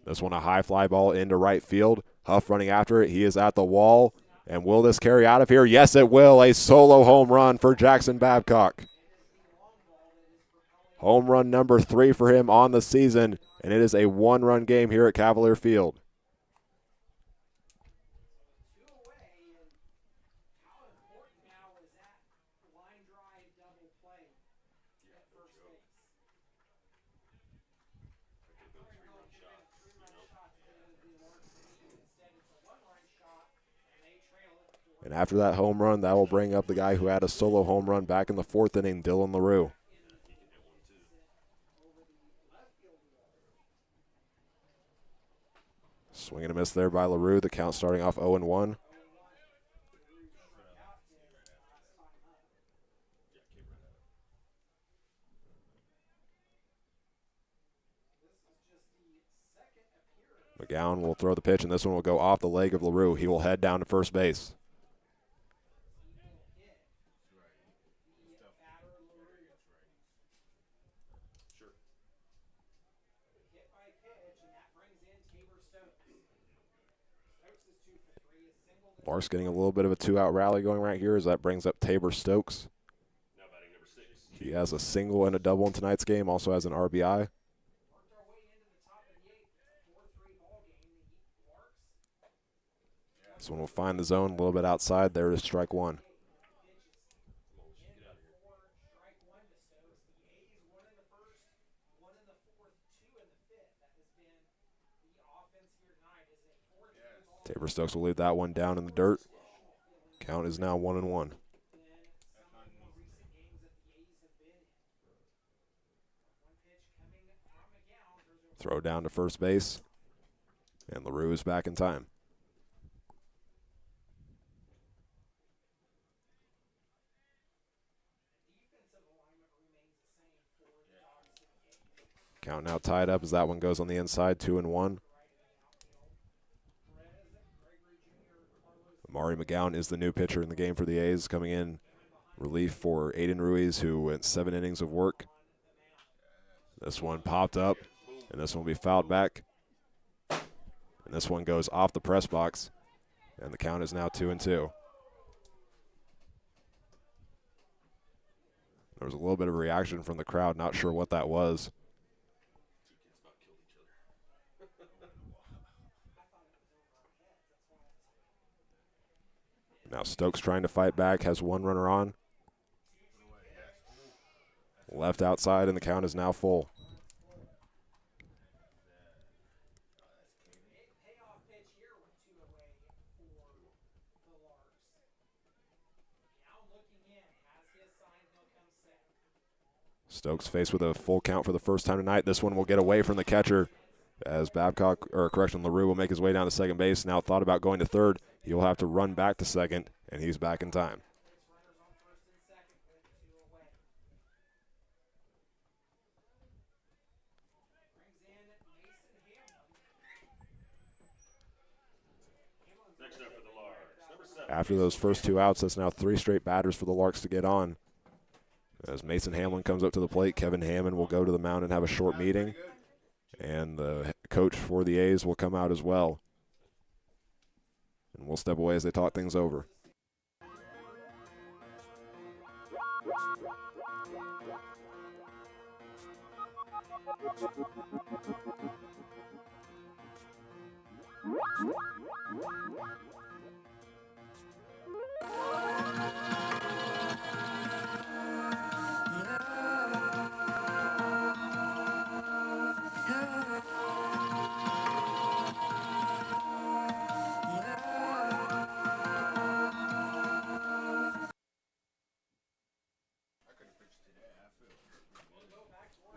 This one a high fly ball into right field. Huff running after it. He is at the wall. And will this carry out of here? Yes, it will. A solo home run for Jackson Babcock. Home run number 3 for him on the season, and it is a 1-run game here at Cavalier Field. And after that home run, that will bring up the guy who had a solo home run back in the 4th inning, Dylan LaRue. Swing and a miss there by LaRue. The count starting off 0-1. McGowan will throw the pitch, and this one will go off the leg of LaRue. He will head down to first base. Larks getting a little bit of a 2-out rally going right here as that brings up Tabor Stokes. Now batting number 6. He has a single and a double in tonight's game, also has an RBI. This one will find the zone a little bit outside. There is strike one. Tabor Stokes will leave that one down in the dirt. Count is now 1-1. Throw down to first base. And LaRue is back in time. Count now tied up as that one goes on the inside, 2-1. Amari McGowan is the new pitcher in the game for the A's, coming in relief for Aiden Ruiz, who went 7 innings of work. This one popped up, and this one will be fouled back. And this one goes off the press box, and the count is now 2-2. There was a little bit of a reaction from the crowd, not sure what that was. Now Stokes trying to fight back, has one runner on. Left outside, and the count is now full. Stokes faced with a full count for the first time tonight. This one will get away from the catcher as LaRue will make his way down to second base. Now thought about going to third. He will have to run back to second, and he's back in time. Next up for the Larks, number 7. After those first 2 outs, that's now 3 straight batters for the Larks to get on. As Mason Hamlin comes up to the plate, Kevin Hammond will go to the mound and have a short meeting. And the coach for the A's will come out as well. And we'll step away as they talk things over.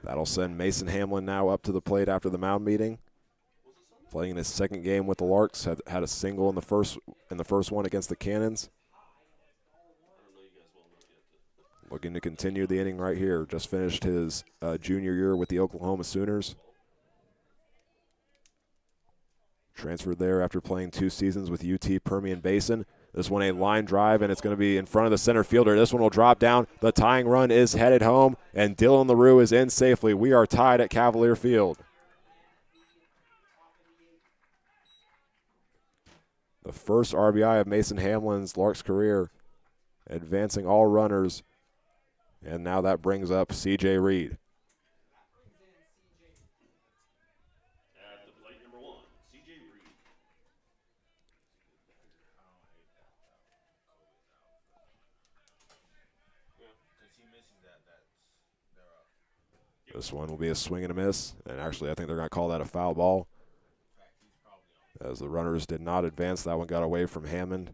That'll send Mason Hamlin now up to the plate after the mound meeting. Playing in his second game with the Larks, had a single in the first one against the Cannons. Looking to continue the inning right here. Just finished his junior year with the Oklahoma Sooners. Transferred there after playing 2 seasons with UT Permian Basin. This one a line drive, and it's going to be in front of the center fielder. This one will drop down. The tying run is headed home, and Dylan LaRue is in safely. We are tied at Cavalier Field. The first RBI of Mason Hamlin's Larks career, advancing all runners, and now that brings up C.J. Reed. At the plate, number 1, C.J. Reed. This one will be a swing and a miss, and actually I think they're going to call that a foul ball, as the runners did not advance. That one got away from Hammond.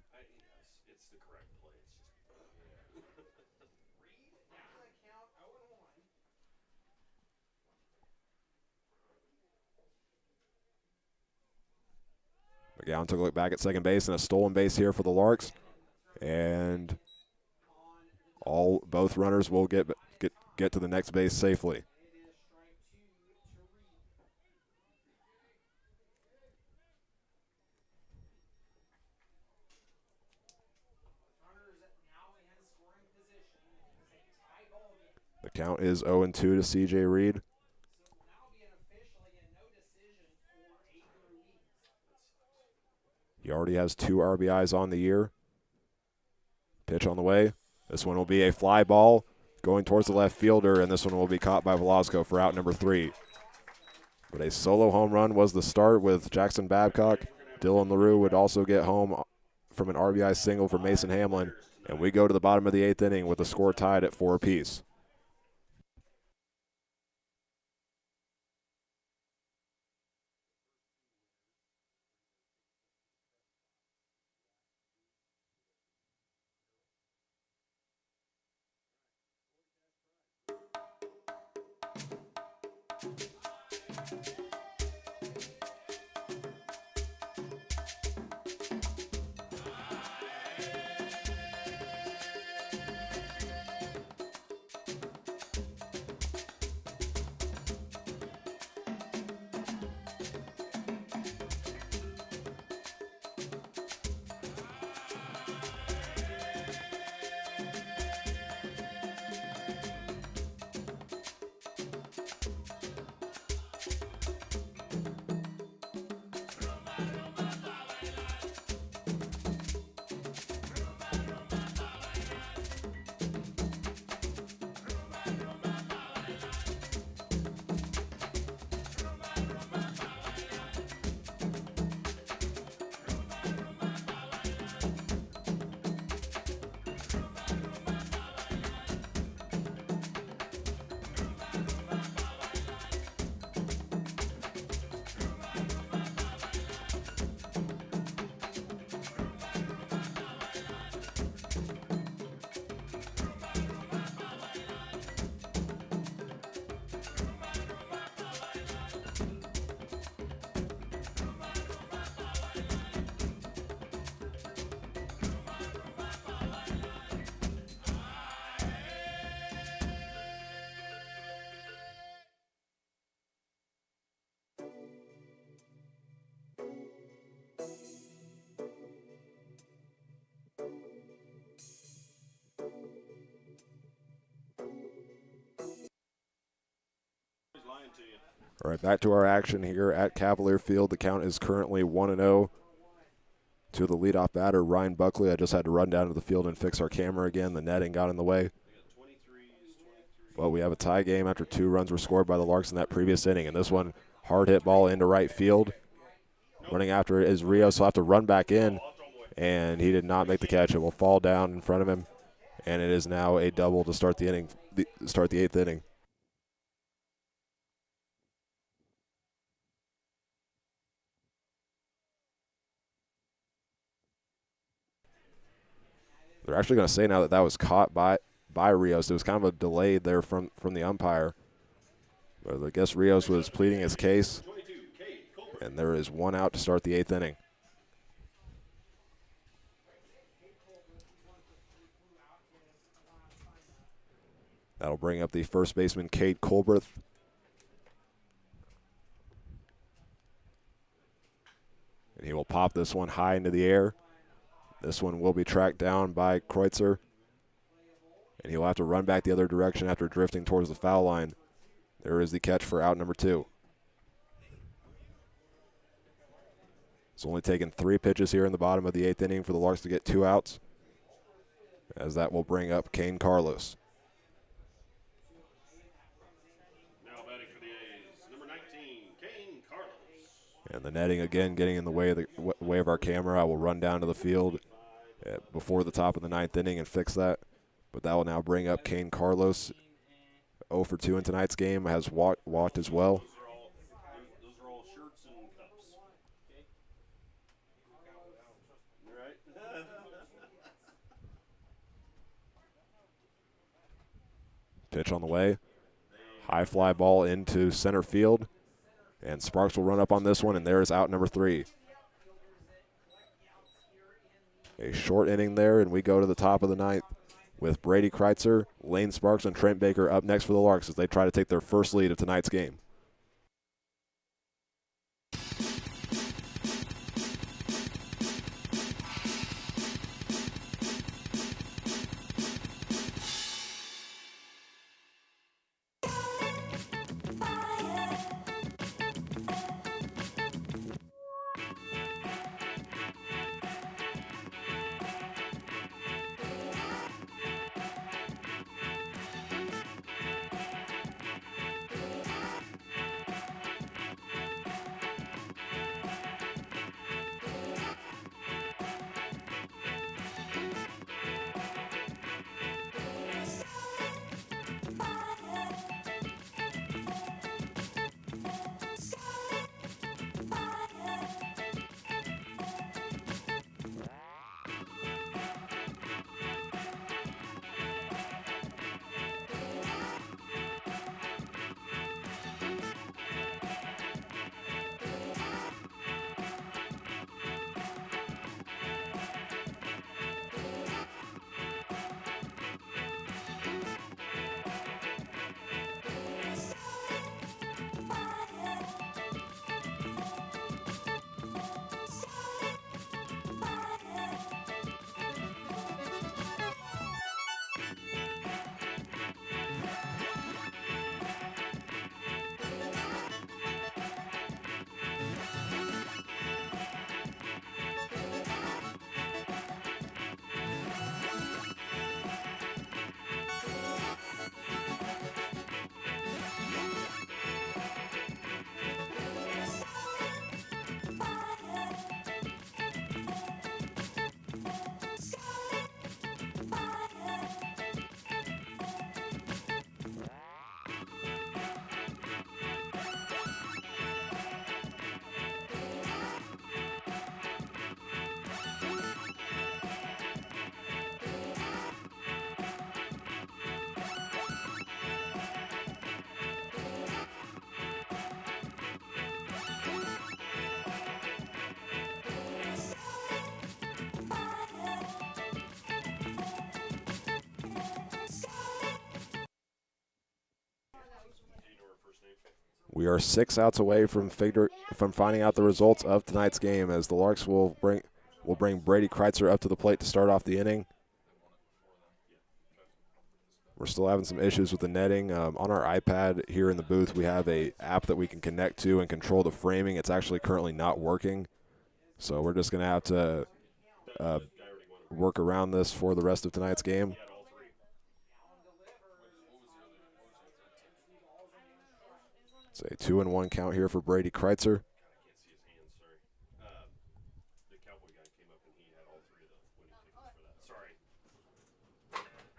McGowan took a look back at second base, and a stolen base here for the Larks. And both runners will get to the next base safely. The count is 0-2 to C.J. Reed. He already has 2 RBIs on the year. Pitch on the way. This one will be a fly ball going towards the left fielder, and this one will be caught by Velasco for out number 3. But a solo home run was the start with Jackson Babcock. Dylan LaRue would also get home from an RBI single for Mason Hamlin. And we go to the bottom of the 8th inning with the score tied at 4 apiece. All right, back to our action here at Cavalier Field. The count is currently 1-0 to the leadoff batter, Ryan Buckley. I just had to run down to the field and fix our camera again. The netting got in the way. Well, we have a tie game after 2 runs were scored by the Larks in that previous inning. And this one, hard hit ball into right field. Running after it is Rios. He'll have to run back in, and he did not make the catch. It will fall down in front of him, and it is now a double to start the inning. Start the 8th inning. They're actually going to say now that was caught by Rios. It was kind of a delay there from the umpire. But I guess Rios was pleading his case, and there is 1 out to start the 8th inning. That'll bring up the first baseman, Cade Colbreth. And he will pop this one high into the air. This one will be tracked down by Kreutzer. And he'll have to run back the other direction after drifting towards the foul line. There is the catch for out number 2. It's only taken 3 pitches here in the bottom of the 8th inning for the Larks to get 2 outs, as that will bring up Kane Carlos. Now batting for the A's, number 19, Kane Carlos. And the netting again getting in the way of our camera. I will run down to the field before the top of the 9th inning and fix that. But that will now bring up Kane Carlos. 0 for 2 in tonight's game, has walked as well. Those are all shirts and cups. Right? Pitch on the way. High fly ball into center field. And Sparks will run up on this one, and there's out number 3. A short inning there, and we go to the top of the ninth with Brady Kreitzer, Lane Sparks, and Trent Baker up next for the Larks as they try to take their first lead of tonight's game. We are 6 outs away from finding out the results of tonight's game, as the Larks will bring Brady Kreitzer up to the plate to start off the inning. We're still having some issues with the netting. On our iPad here in the booth, we have a app that we can connect to and control the framing. It's actually currently not working, so we're just going to have to work around this for the rest of tonight's game. It's a 2-1 count here for Brady Kreitzer.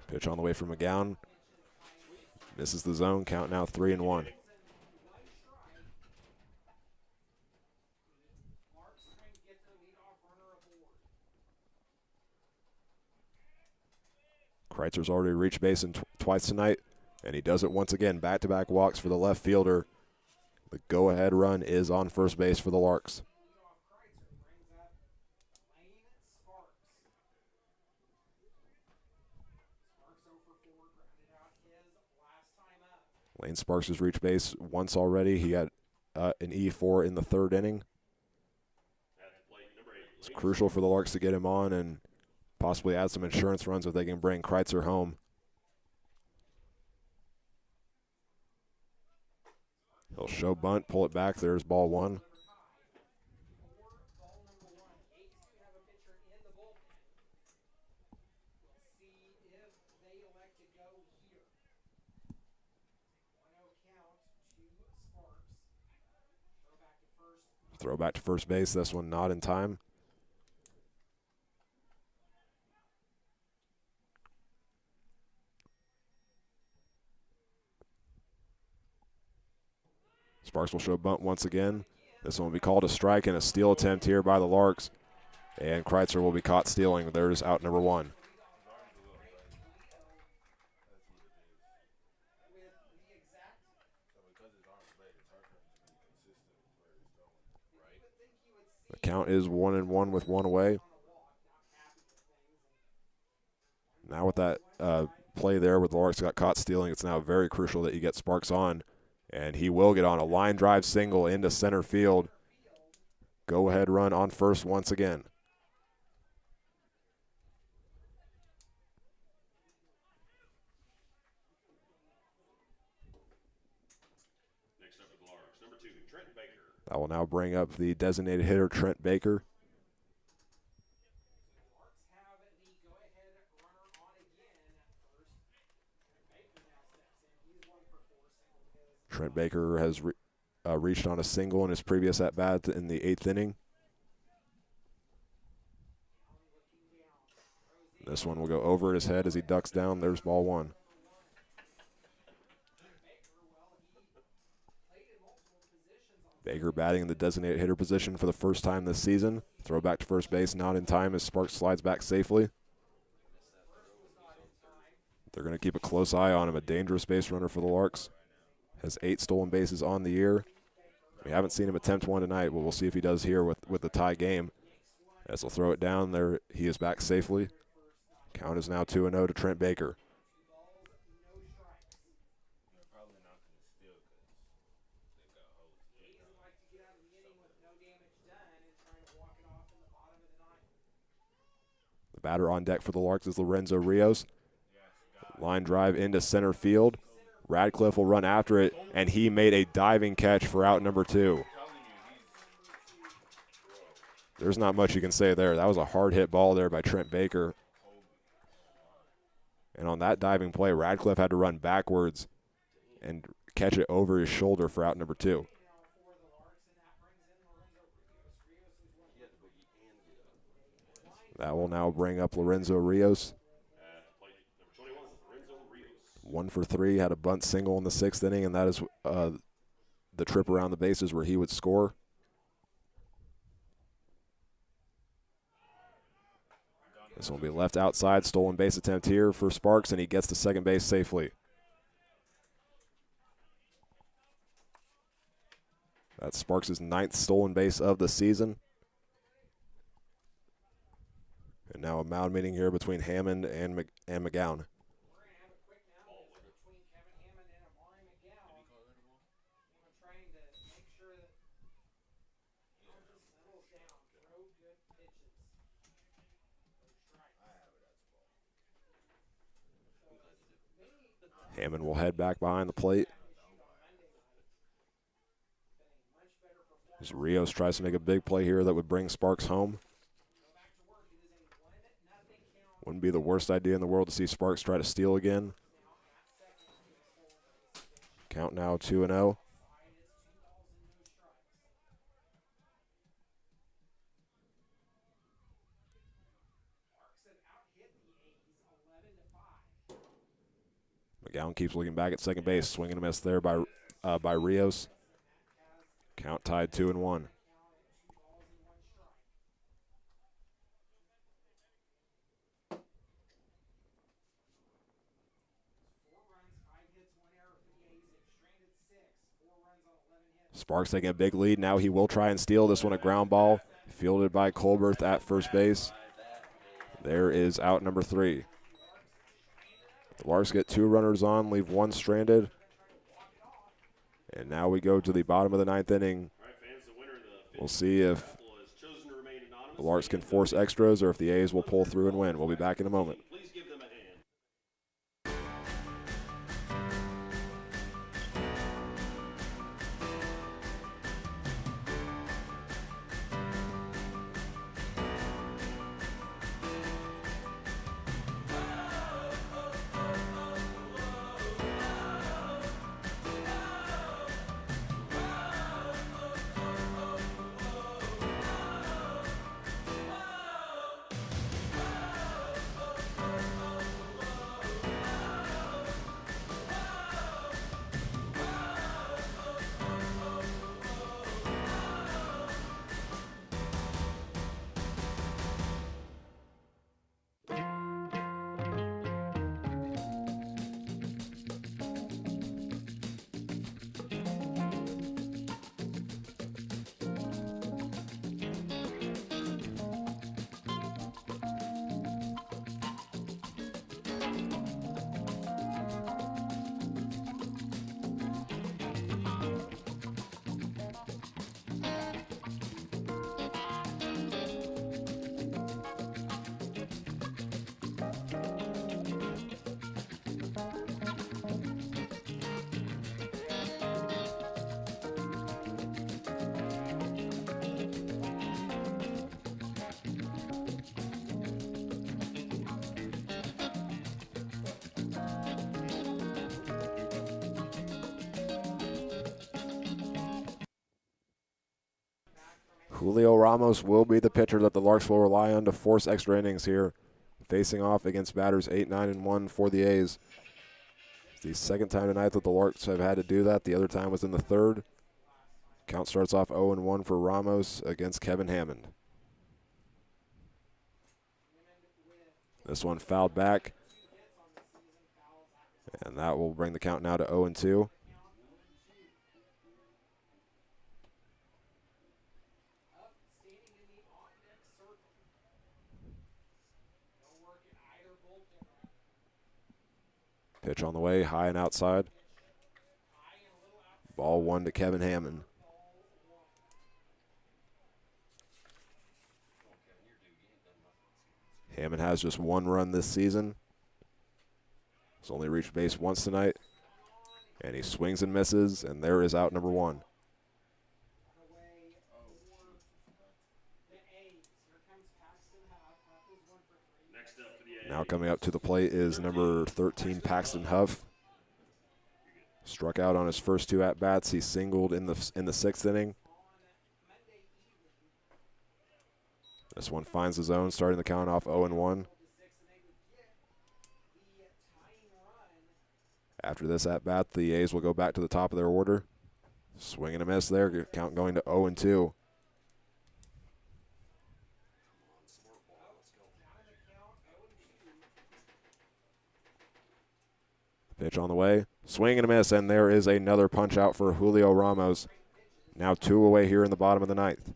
Pitch on the way from McGowan. Misses the zone. Count now 3-1. Kreitzer's already reached base twice tonight, and he does it once again. Back-to-back walks for the left fielder. The go-ahead run is on first base for the Larks. Lane Sparks has reached base once already. He had an E4 in the third inning. It's crucial for the Larks to get him on and possibly add some insurance runs if they can bring Kreitzer home. He'll show bunt, pull it back. There's ball one. Throw back to first base. This one not in time. Sparks will show bunt once again. This one will be called a strike and a steal attempt here by the Larks. And Kreitzer will be caught stealing. There's out number one. The count is 1-1 with one away. Now with that play there where the Larks got caught stealing, it's now very crucial that you get Sparks on, and he will get on a line drive single into center field. Go-ahead run on first once again. Next up for the Larks, number 2, Trent Baker. That will now bring up the designated hitter, Trent Baker. Trent Baker has reached on a single in his previous at-bat in the 8th inning. This one will go over his head as he ducks down. There's ball 1. Baker batting in the designated hitter position for the first time this season. Throw back to first base, not in time as Sparks slides back safely. They're going to keep a close eye on him, a dangerous base runner for the Larks. Has 8 stolen bases on the year. We haven't seen him attempt one tonight, but we'll see if he does here with the tie game. As he'll throw it down there, he is back safely. Count is now 2-0 to Trent Baker. The batter on deck for the Larks is Lorenzo Rios. Line drive into center field. Radcliffe will run after it, and he made a diving catch for out number 2. There's not much you can say there. That was a hard hit ball there by Trent Baker. And on that diving play, Radcliffe had to run backwards and catch it over his shoulder for out number 2. That will now bring up Lorenzo Rios. 1 for 3, had a bunt single in the 6th inning, and that is the trip around the bases where he would score. This will be left outside, stolen base attempt here for Sparks, and he gets to second base safely. That's Sparks' 9th stolen base of the season. And now a mound meeting here between Hammond and McGowan. Hammond will head back behind the plate. As Rios tries to make a big play here that would bring Sparks home. Wouldn't be the worst idea in the world to see Sparks try to steal again. Count now 2-0. McGowan keeps looking back at second base, swinging a miss there by Rios. Count tied 2-1. Sparks taking a big lead. Now he will try and steal this one, a ground ball fielded by Colberth at first base. There is out number 3. The Larks get 2 runners on, leave 1 stranded. And now we go to the bottom of the 9th inning. We'll see if the Larks can force extras or if the A's will pull through and win. We'll be back in a moment. Julio Ramos will be the pitcher that the Larks will rely on to force extra innings here, facing off against batters 8, 9, and 1 for the A's. It's the second time tonight that the Larks have had to do that. The other time was in the third. Count starts off 0-1 for Ramos against Kevin Hammond. This one fouled back, and that will bring the count now to 0-2. Pitch on the way, high and outside. Ball 1 to Kevin Hammond. Hammond has just 1 run this season. He's only reached base once tonight. And he swings and misses, and there is out number 1. Now coming up to the plate is number 13, Paxton Huff. Struck out on his first 2 at-bats. He singled in the 6th inning. This one finds the zone, starting the count off 0-1. After this at-bat, the A's will go back to the top of their order. Swing and a miss there, count going to 0-2. Pitch on the way, swing and a miss, and there is another punch out for Julio Ramos. Now 2 away here in the bottom of the 9th.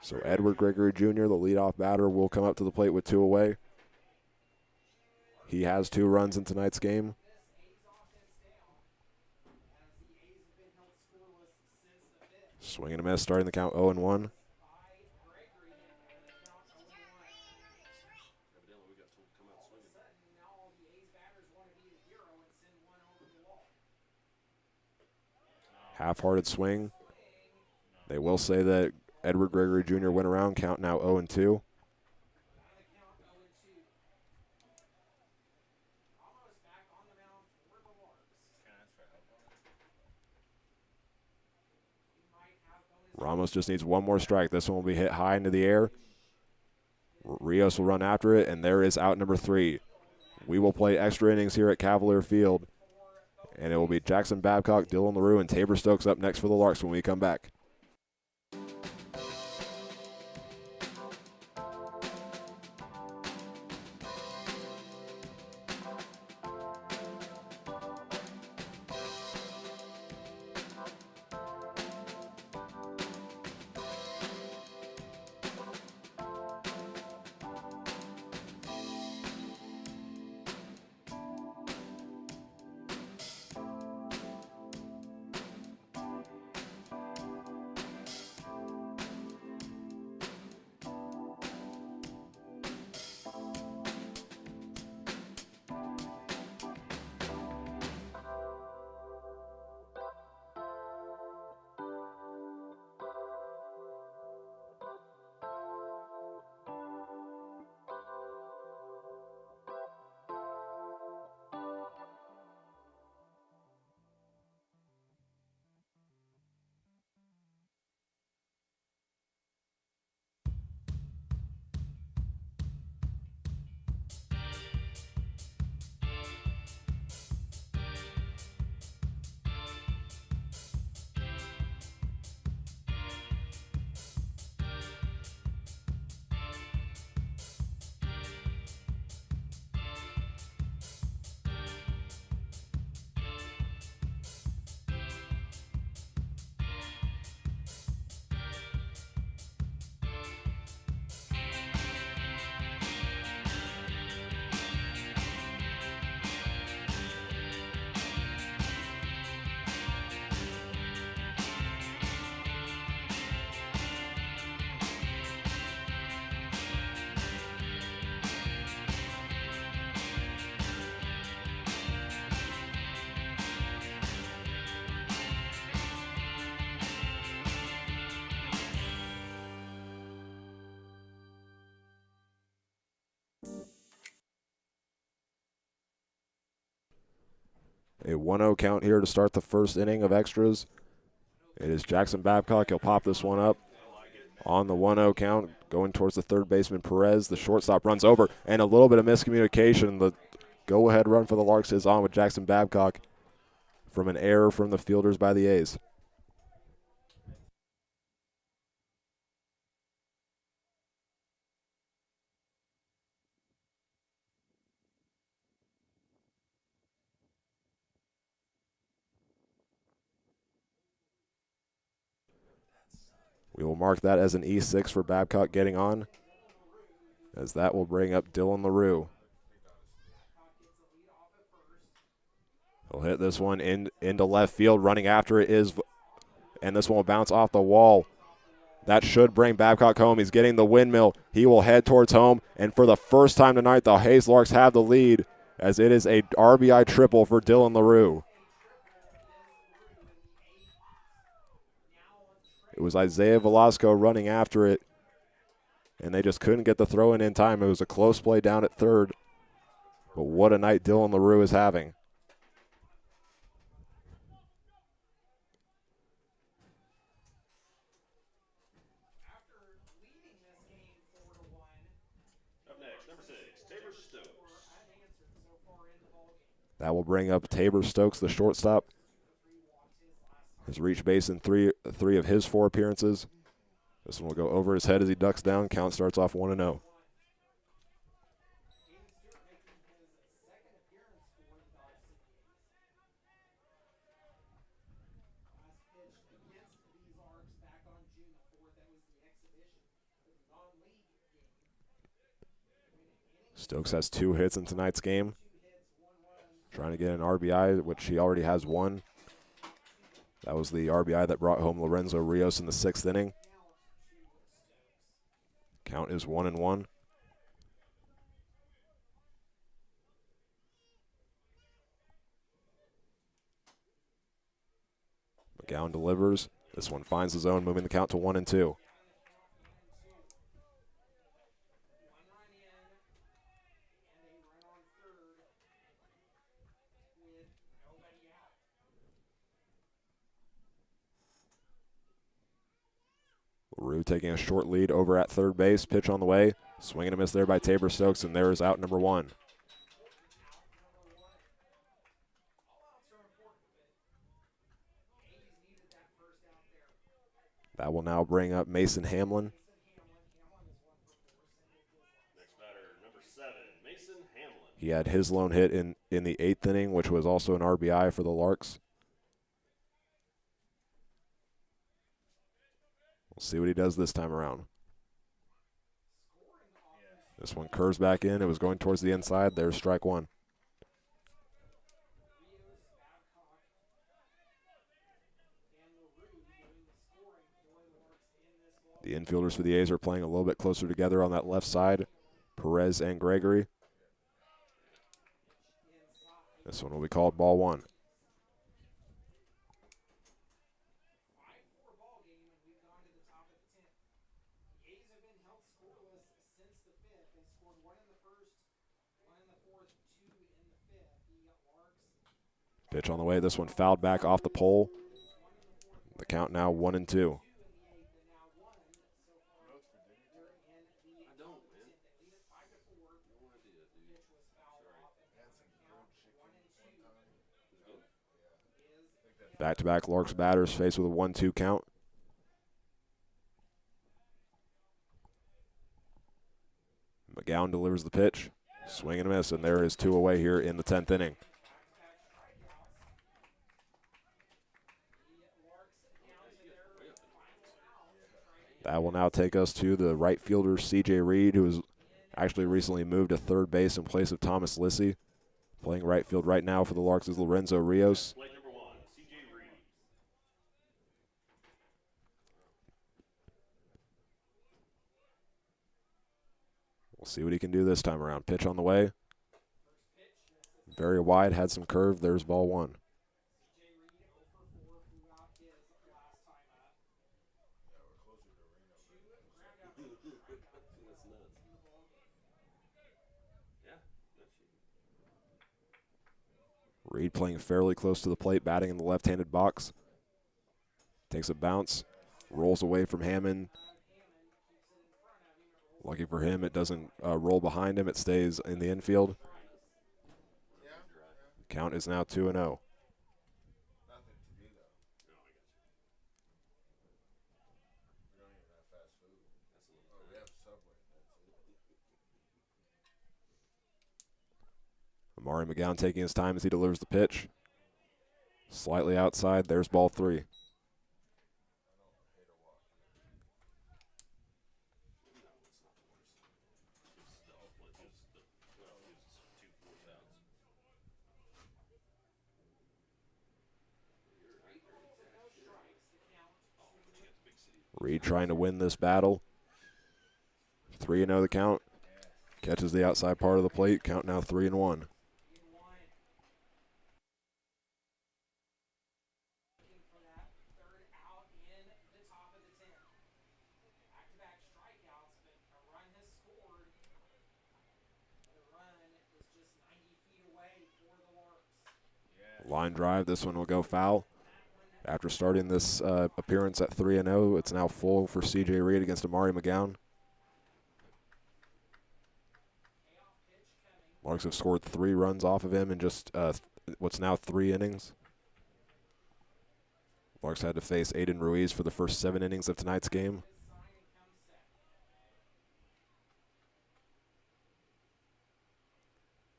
So Edward Gregory Jr., the leadoff batter, will come up to the plate with 2 away. He has 2 runs in tonight's game. Swing and a miss, starting the count 0-1. Half-hearted swing. They will say that Edward Gregory Jr. went around, count now 0-2. Ramos just needs 1 more strike. This one will be hit high into the air. Rios will run after it, and there is out number 3. We will play extra innings here at Cavalier Field, and it will be Jackson Babcock, Dylan LaRue, and Tabor Stokes up next for the Larks when we come back. A 1-0 count here to start the first inning of extras. It is Jackson Babcock. He'll pop this one up on the 1-0 count, going towards the third baseman Perez. The shortstop runs over, and a little bit of miscommunication. The go-ahead run for the Larks is on with Jackson Babcock from an error from the fielders by the A's. We will mark that as an E6 for Babcock getting on, as that will bring up Dylan LaRue. He'll hit this one into left field. Running after it is, and this one will bounce off the wall. That should bring Babcock home. He's getting the windmill. He will head towards home, and for the first time tonight, the Hayes Larks have the lead, as it is a RBI triple for Dylan LaRue. It was Isaiah Velasco running after it, and they just couldn't get the throw in time. It was a close play down at third, but what a night Dylan LaRue is having. Up next, number 6, Tabor Stokes. That will bring up Tabor Stokes, the shortstop. Has reached base in three of his 4 appearances. This one will go over his head as he ducks down. Count starts off 1-0. Stokes has 2 hits in tonight's game. Trying to get an RBI, which he already has 1. That was the RBI that brought home Lorenzo Rios in the 6th inning. Count is 1-1. McGowan delivers. This one finds the zone, moving the count to 1-2. LaRue taking a short lead over at third base. Pitch on the way. Swing and a miss there by Tabor Stokes, and there is out number 1. That will now bring up Mason Hamlin. Next batter, number 7, Mason Hamlin. He had his lone hit in the 8th inning, which was also an RBI for the Larks. We'll see what he does this time around. This one curves back in. It was going towards the inside. There's strike 1. The infielders for the A's are playing a little bit closer together on that left side, Perez and Gregory. This one will be called ball 1. Pitch on the way. This one fouled back off the pole. The count now 1-2. I don't, man. No idea, dude. Sorry. Back-to-back Larks batters faced with a 1-2 count. McGowan delivers the pitch. Swing and a miss, and there is 2 away here in the 10th inning. That will now take us to the right fielder, C.J. Reed, who has actually recently moved to third base in place of Thomas Lissy. Playing right field right now for the Larks is Lorenzo Rios. Play number 1, C.J. Reed. We'll see what he can do this time around. Pitch on the way. Very wide, had some curve. There's ball 1. Reed playing fairly close to the plate, batting in the left-handed box. Takes a bounce, rolls away from Hammond. Lucky for him, it doesn't roll behind him. It stays in the infield. Count is now 2-0. Nothing to do though. We don't even have fast food. Oh, we have Subway. That's it. Amari McGowan taking his time as he delivers the pitch. Slightly outside, there's ball 3. Reed trying to win this battle. 3-0 the count. Catches the outside part of the plate. Count now 3-1. Line drive. This one will go foul. After starting this appearance at 3-0, it's now full for C.J. Reed against Amari McGowan. Larks have scored 3 runs off of him in just what's now 3 innings. Larks had to face Aiden Ruiz for the first 7 innings of tonight's game.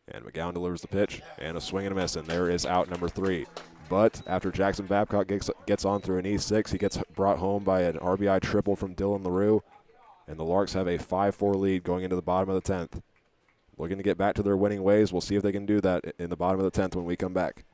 And McGowan delivers the pitch, and a swing and a miss, and there is out number 3. But after Jackson Babcock gets on through an E6, he gets brought home by an RBI triple from Dylan LaRue, and the Larks have a 5-4 lead going into the bottom of the 10th. Looking to get back to their winning ways. We'll see if they can do that in the bottom of the 10th when we come back.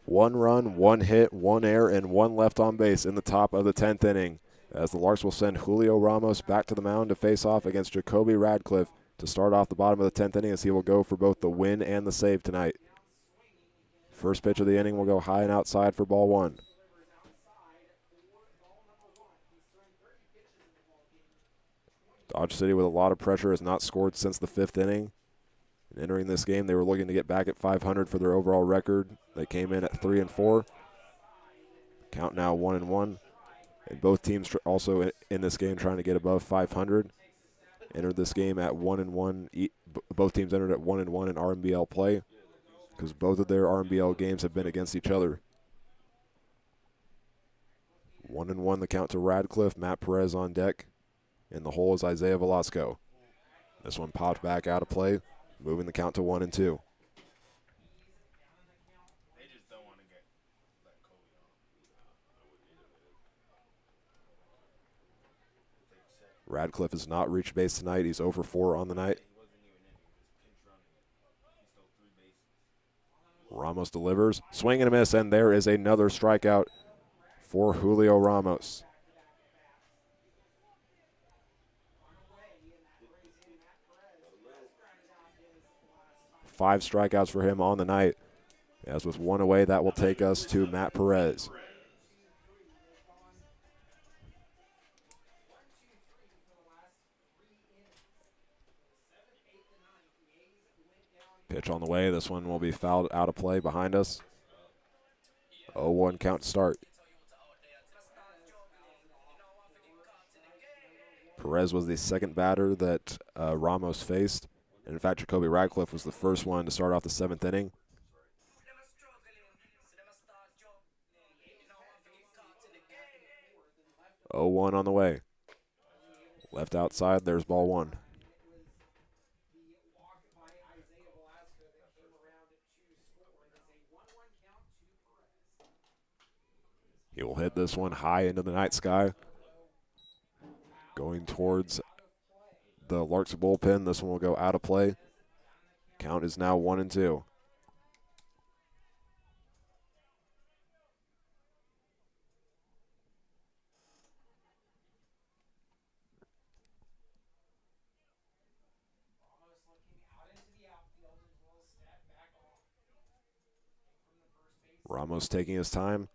One run, 1 hit, 1 error, and 1 left on base in the top of the 10th inning, as the Larks will send Julio Ramos back to the mound to face off against Jacoby Radcliffe to start off the bottom of the 10th inning, as he will go for both the win and the save tonight. First pitch of the inning will go high and outside for ball 1. Dodge City with a lot of pressure has not scored since the 5th inning. And entering this game, they were looking to get back at 500 for their overall record. They came in at 3-4. Count now 1-1. And both teams also in this game trying to get above 500. Entered this game at 1-1. Both teams entered at 1-1 in RMBL play, because both of their RMBL games have been against each other. 1-1 the count to Radcliffe. Matt Perez on deck. In the hole is Isaiah Velasco. This one popped back out of play, moving the count to 1-2. They just don't want Radcliffe has not reached base tonight. He's 0 for 4 on the night. Ramos delivers. Swing and a miss, and there is another strikeout for Julio Ramos. Five strikeouts for him on the night. As with one away, that will take us to Matt Perez. Pitch on the way. This one will be fouled out of play behind us. 0-1 count to start. Perez was the second batter that Ramos faced. And in fact, Jacoby Radcliffe was the first one to start off the 7th inning. 0-1 on the way. Left outside, there's ball 1. He will hit this one high into the night sky. Going towards the Larks bullpen. This one will go out of play. Count is now 1-2. Ramos taking his time,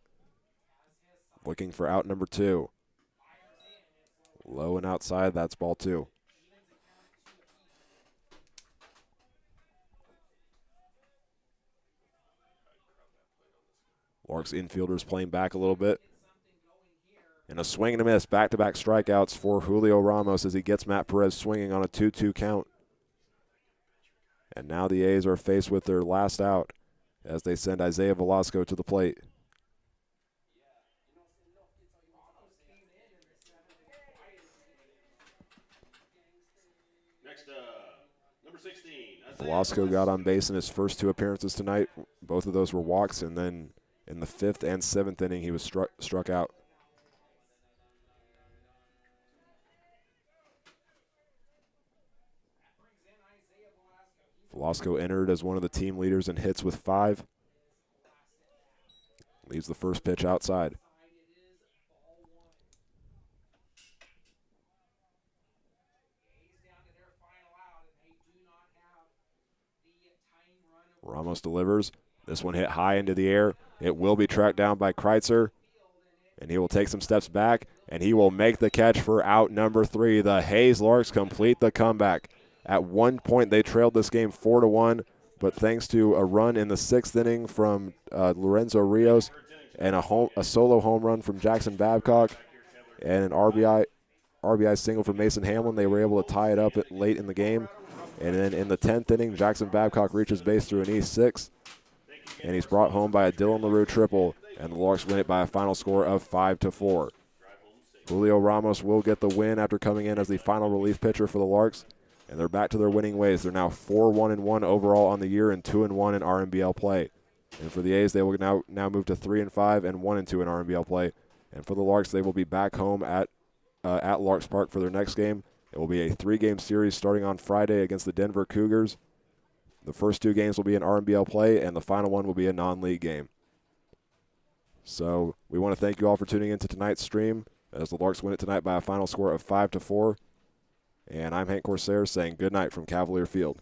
looking for out number 2. Low and outside, that's ball 2. Larks infielders playing back a little bit. And a swing and a miss, back-to-back strikeouts for Julio Ramos as he gets Matt Perez swinging on a 2-2 count. And now the A's are faced with their last out as they send Isaiah Velasco to the plate. Next number 16. Velasco got on base in his first 2 appearances tonight. Both of those were walks, and then in the 5th and 7th inning, he was struck out. Velasco entered as one of the team leaders in hits with 5. Leaves the first pitch outside. Ramos delivers. This one hit high into the air. It will be tracked down by Kreitzer, and he will take some steps back, and he will make the catch for out number 3. The Hayes Larks complete the comeback. At one point, they trailed this game 4-1, but thanks to a run in the 6th inning from Lorenzo Rios and a solo home run from Jackson Babcock and an RBI single from Mason Hamlin, they were able to tie it up late in the game. And then in the 10th inning, Jackson Babcock reaches base through an E6, and he's brought home by a Dylan LaRue triple, and the Larks win it by a final score of 5-4. Julio Ramos will get the win after coming in as the final relief pitcher for the Larks, and they're back to their winning ways. They're now 4-1-1 overall on the year and 2-1 in RMBL play. And for the A's, they will now move to 3-5 and 1-2 in RMBL play. And for the Larks, they will be back home at Larks Park for their next game. It will be a 3-game series starting on Friday against the Denver Cougars. The first 2 games will be in RMBL play, and the final one will be a non-league game. So we want to thank you all for tuning in to tonight's stream as the Larks win it tonight by a final score of 5-4. And I'm Hank Corsair saying good night from Cavalier Field.